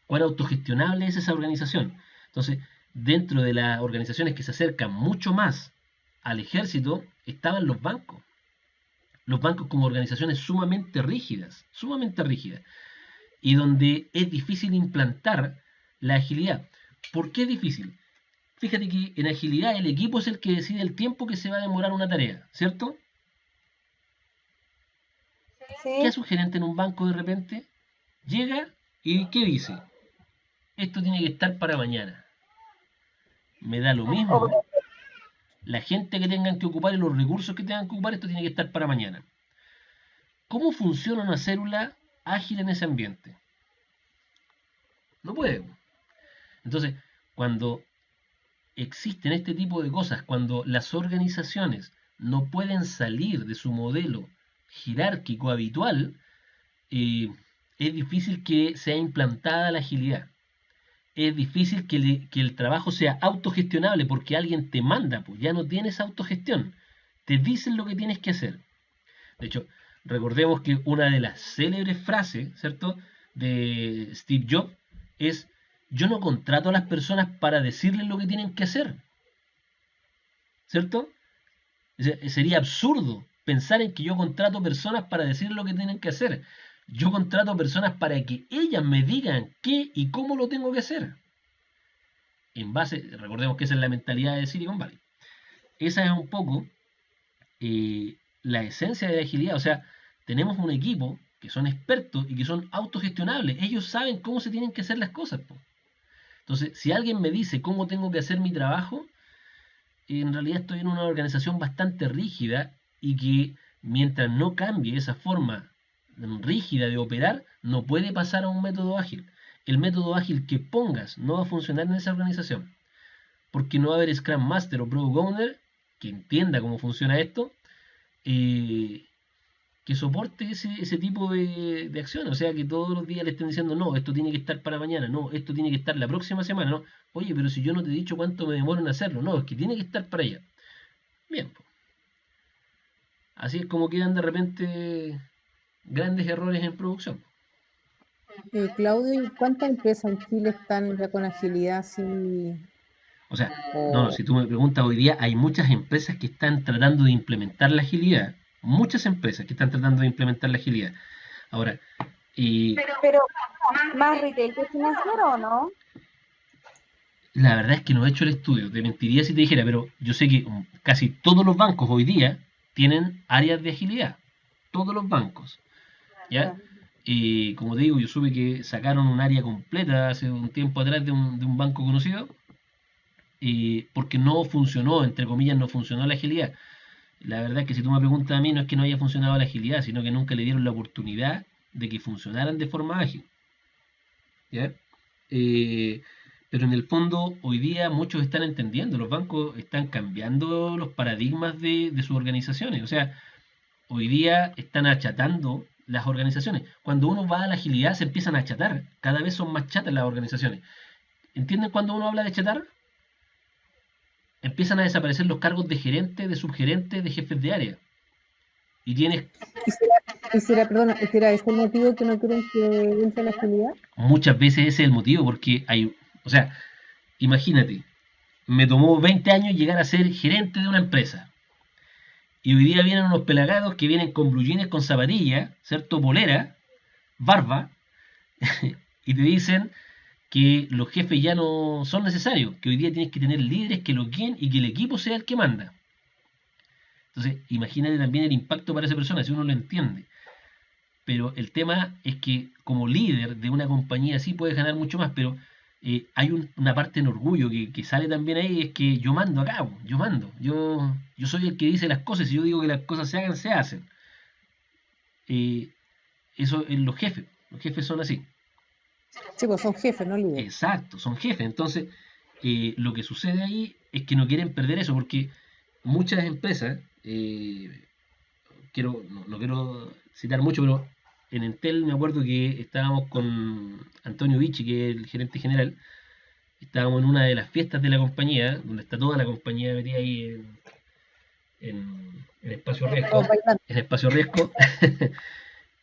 autogestionable es esa organización. Entonces, dentro de las organizaciones que se acercan mucho más al ejército, estaban los bancos. Los bancos como organizaciones sumamente rígidas, y donde es difícil implantar la agilidad. ¿Por qué es difícil? Fíjate que en agilidad el equipo es el que decide el tiempo que se va a demorar una tarea, ¿cierto? Sí. ¿Qué hace un gerente en un banco de repente? Llega y ¿qué dice? Esto tiene que estar para mañana. Me da lo mismo. La gente que tengan que ocupar y los recursos que tengan que ocupar, esto tiene que estar para mañana. ¿Cómo funciona una célula ágil en ese ambiente? No puede. Entonces, cuando existen este tipo de cosas, cuando las organizaciones no pueden salir de su modelo jerárquico habitual, es difícil que sea implantada la agilidad. Es difícil que el trabajo sea autogestionable porque alguien te manda, pues ya no tienes autogestión. Te dicen lo que tienes que hacer. De hecho, recordemos que una de las célebres frases, ¿cierto?, de Steve Jobs es: yo no contrato a las personas para decirles lo que tienen que hacer. ¿Cierto? Sería absurdo pensar en que yo contrato personas para decir lo que tienen que hacer. Yo contrato personas para que ellas me digan qué y cómo lo tengo que hacer. En base, recordemos que esa es la mentalidad de Silicon Valley. Esa es un poco la esencia de la agilidad. O sea, tenemos un equipo que son expertos y que son autogestionables. Ellos saben cómo se tienen que hacer las cosas, po. Entonces, si alguien me dice cómo tengo que hacer mi trabajo, en realidad estoy en una organización bastante rígida y que mientras no cambie esa forma rígida de operar, no puede pasar a un método ágil. El método ágil que pongas no va a funcionar en esa organización, porque no va a haber Scrum Master o Product Owner que entienda cómo funciona esto, que soporte ese tipo de acciones. O sea, que todos los días le estén diciendo, no, esto tiene que estar para mañana, no, esto tiene que estar la próxima semana, no. Oye, pero si yo no te he dicho cuánto me demoro en hacerlo, no, es que tiene que estar para allá. Bien, pues. Así es como quedan de repente grandes errores en producción. Claudio, ¿y cuántas empresas en Chile están ya con agilidad? Sí. O sea, no, si tú me preguntas hoy día, hay muchas empresas que están tratando de implementar la agilidad. Muchas empresas que están tratando de implementar la agilidad. Ahora, Pero, ¿más retail que financiero o no? la verdad es que no he hecho el estudio, te mentiría si te dijera, pero yo sé que casi todos los bancos hoy día tienen áreas de agilidad. Todos los bancos. ¿Ya? Como te digo, yo supe que sacaron un área completa hace un tiempo atrás de un banco conocido, porque no funcionó, entre comillas, no funcionó la agilidad. La verdad es que si tú me preguntas a mí, no es que no haya funcionado la agilidad, sino que nunca le dieron la oportunidad de que funcionaran de forma ágil. ¿Ya? Pero en el fondo, hoy día muchos están entendiendo, los bancos están cambiando los paradigmas de sus organizaciones. O sea, hoy día están achatando las organizaciones. Cuando uno va a la agilidad se empiezan a achatar, cada vez son más chatas las organizaciones. ¿Entienden cuando uno habla de achatar? Empiezan a desaparecer los cargos de gerente, de subgerente, de jefes de área. Y tienes... ¿Será ese el motivo que no quieren que entre la agilidad? Muchas veces ese es el motivo, porque hay... O sea, imagínate, me tomó 20 años llegar a ser gerente de una empresa. Y hoy día vienen unos pelagados que vienen con blue jeans, con zapatillas, ¿cierto? Polera, barba, y te dicen que los jefes ya no son necesarios, que hoy día tienes que tener líderes que los guíen y que el equipo sea el que manda. Entonces, imagínate también el impacto para esa persona, si uno lo entiende. Pero el tema es que como líder de una compañía así puedes ganar mucho más, pero hay una parte en orgullo que sale también ahí, es que yo mando acá, yo mando, yo soy el que dice las cosas, y yo digo que las cosas se hagan, se hacen. Eso es los jefes son así. Sí, pues son jefes, no líderes. Exacto, son jefes. Entonces, lo que sucede ahí es que no quieren perder eso, porque muchas empresas, no quiero citar mucho, pero en Entel me acuerdo que estábamos con Antonio Vicci, que es el gerente general, estábamos en una de las fiestas de la compañía, donde está toda la compañía metida ahí en espacio riesgo,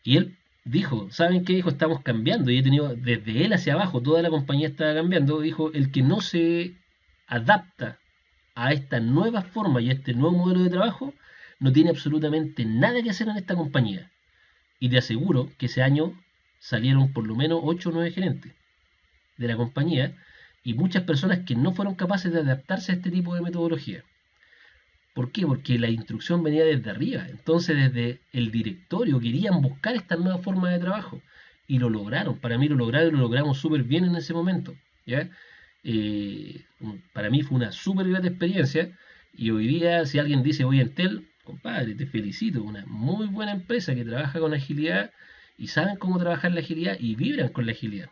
y él dijo, ¿saben qué? Dijo, estamos cambiando, y he tenido, desde él hacia abajo, toda la compañía estaba cambiando. Dijo, el que no se adapta a esta nueva forma y a este nuevo modelo de trabajo, no tiene absolutamente nada que hacer en esta compañía. Y te aseguro que ese año salieron por lo menos 8 o 9 gerentes de la compañía, y muchas personas que no fueron capaces de adaptarse a este tipo de metodología. ¿Por qué? Porque la instrucción venía desde arriba. Entonces, desde el directorio querían buscar esta nueva forma de trabajo. Y lo lograron. Para mí lo lograron y lo logramos súper bien en ese momento. ¿Ya? Para mí fue una súper grata experiencia. Y hoy día, si alguien dice, oye, Entel, compadre, te felicito. Una muy buena empresa que trabaja con agilidad y saben cómo trabajar la agilidad y vibran con la agilidad.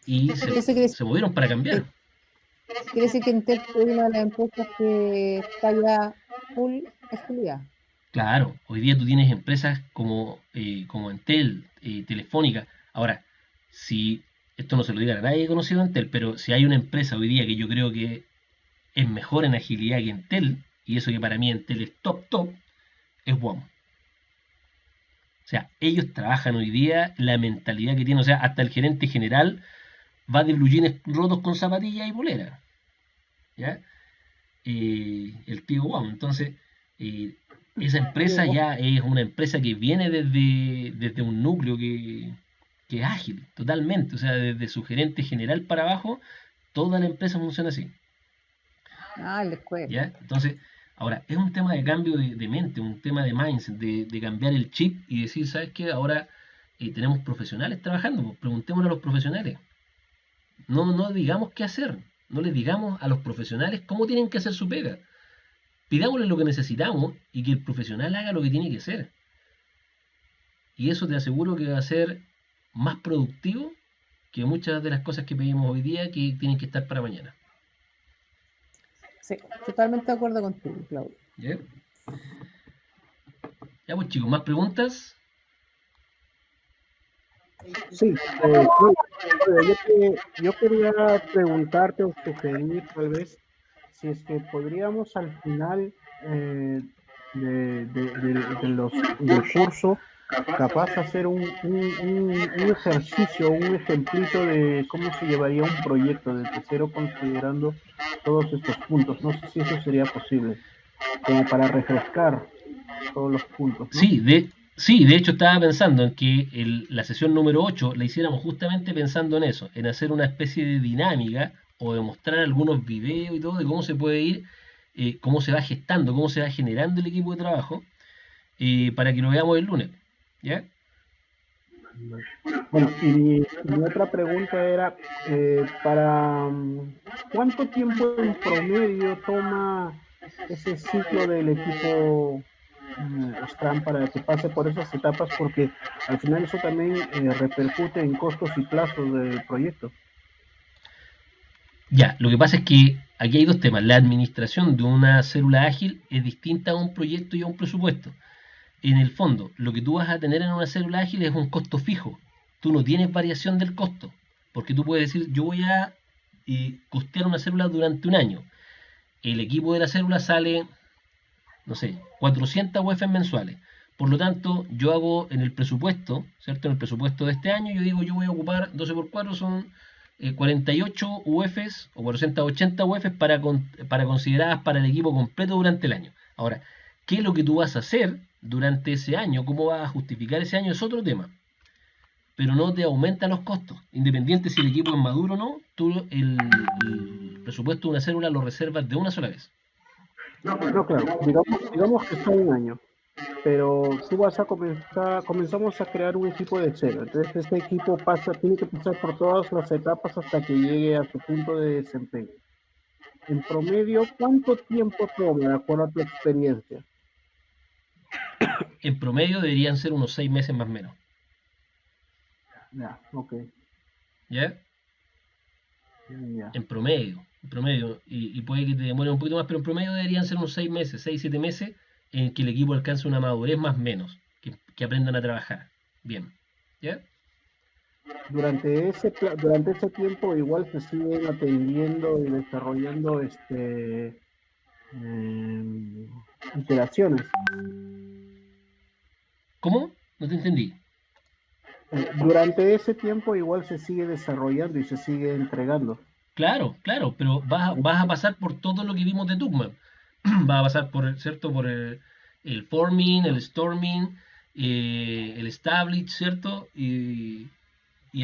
Y se movieron para cambiar. Quiere decir que Entel es una de las empresas que está ya full agilidad. Claro, hoy día tú tienes empresas como Entel, Telefónica. Ahora, si esto no se lo diga a nadie conocido Entel, pero si hay una empresa hoy día que yo creo que es mejor en agilidad que Entel, y eso que para mí Entel es top, es WOM. O sea, ellos trabajan hoy día la mentalidad que tienen, o sea, hasta el gerente general va de blue jeans rotos con zapatillas y polera. ¿Ya? El tío WOM. Entonces, esa empresa ya es una empresa que viene desde un núcleo que es ágil, totalmente. O sea, desde su gerente general para abajo, toda la empresa funciona así. Ah, la escuela. ¿Ya? Entonces, ahora, es un tema de cambio de mente, un tema de mindset, de cambiar el chip y decir, ¿sabes qué? Ahora tenemos profesionales trabajando, pues, preguntémosle a los profesionales. No digamos qué hacer, no les digamos a los profesionales cómo tienen que hacer su pega. Pidámosle lo que necesitamos y que el profesional haga lo que tiene que hacer. Y eso te aseguro que va a ser más productivo que muchas de las cosas que pedimos hoy día que tienen que estar para mañana. Sí, totalmente de acuerdo contigo, Claudio. ¿Ya? Ya pues chicos, ¿más preguntas? Sí, yo quería preguntarte o sugerir tal vez si es que podríamos al final del curso capaz hacer un ejercicio, un ejemplito de cómo se llevaría un proyecto desde cero considerando todos estos puntos. No sé si eso sería posible, como para refrescar todos los puntos, ¿no? Sí, de hecho estaba pensando en que la sesión número 8 la hiciéramos justamente pensando en eso, en hacer una especie de dinámica o de mostrar algunos videos y todo de cómo se puede ir, cómo se va gestando, cómo se va generando el equipo de trabajo, para que lo veamos el lunes. ¿Ya? Bueno, y mi otra pregunta era, ¿cuánto tiempo en promedio toma ese ciclo del equipo Scrum para que pase por esas etapas? Porque al final eso también repercute en costos y plazos del proyecto. Ya, lo que pasa es que aquí hay dos temas. La administración de una célula ágil es distinta a un proyecto y a un presupuesto. En el fondo, lo que tú vas a tener en una célula ágil es un costo fijo. Tú no tienes variación del costo, porque tú puedes decir, yo voy a costear una célula durante un año. El equipo de la célula sale, no sé, 400 UF mensuales. Por lo tanto, yo hago en el presupuesto, ¿cierto? En el presupuesto de este año, yo digo, yo voy a ocupar 12 por 4, son 48 UFs o 480 UFs para consideradas para el equipo completo durante el año. Ahora, ¿qué es lo que tú vas a hacer durante ese año? ¿Cómo vas a justificar ese año? Es otro tema. Pero no te aumenta los costos. Independiente si el equipo es maduro o no, tú el presupuesto de una célula lo reservas de una sola vez. No, claro. Digamos que está un año, pero tú vas a comenzamos a crear un equipo de cero. Entonces este equipo tiene que pasar por todas las etapas hasta que llegue a su punto de desempeño. En promedio, ¿cuánto tiempo toma de acuerdo a tu experiencia? En promedio deberían ser unos 6 meses más o menos. Ya, ok. ¿Ya? Ya. En promedio. Y puede que te demore un poquito más, pero en promedio deberían ser unos 6 meses, 6, 7 meses, en que el equipo alcance una madurez más o menos, que aprendan a trabajar. Bien. ¿Ya? Durante ese tiempo igual se siguen atendiendo y desarrollando iteraciones. ¿Cómo? No te entendí. Durante ese tiempo igual se sigue desarrollando y se sigue entregando. Claro, pero vas a pasar por todo lo que vimos de Tuckman. Vas a pasar por, ¿cierto? Por el forming, el storming, el establish, ¿cierto? Y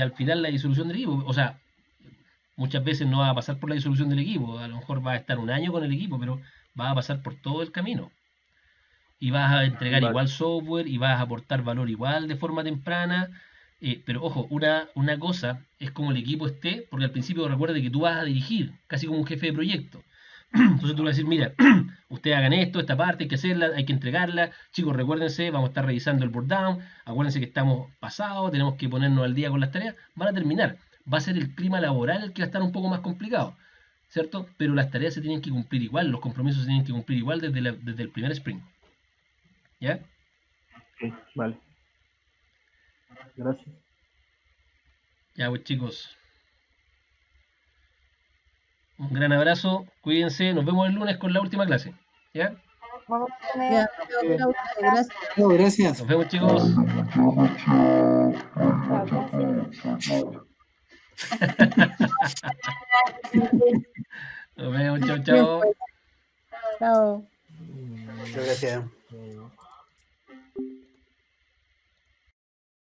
al final la disolución del equipo. O sea, muchas veces no vas a pasar por la disolución del equipo. A lo mejor vas a estar un año con el equipo, pero vas a pasar por todo el camino. Y vas a entregar igual software y vas a aportar valor igual de forma temprana. Pero ojo, una cosa es como el equipo esté, porque al principio recuerde que tú vas a dirigir, casi como un jefe de proyecto. Entonces tú vas a decir, mira, ustedes hagan esto, esta parte, hay que hacerla, hay que entregarla. Chicos, recuérdense, vamos a estar revisando el board down, acuérdense que estamos pasados, tenemos que ponernos al día con las tareas. Van a terminar, va a ser el clima laboral el que va a estar un poco más complicado, ¿cierto? Pero las tareas se tienen que cumplir igual, los compromisos se tienen que cumplir igual desde el primer sprint. ¿Ya? Okay, vale. Gracias. Ya pues chicos. Un gran abrazo, cuídense, nos vemos el lunes con la última clase. ¿Ya? Vamos a tener... Ya, gracias. No, gracias. Nos vemos chicos. Nos vemos, chao, chao. Chao. Muchas gracias.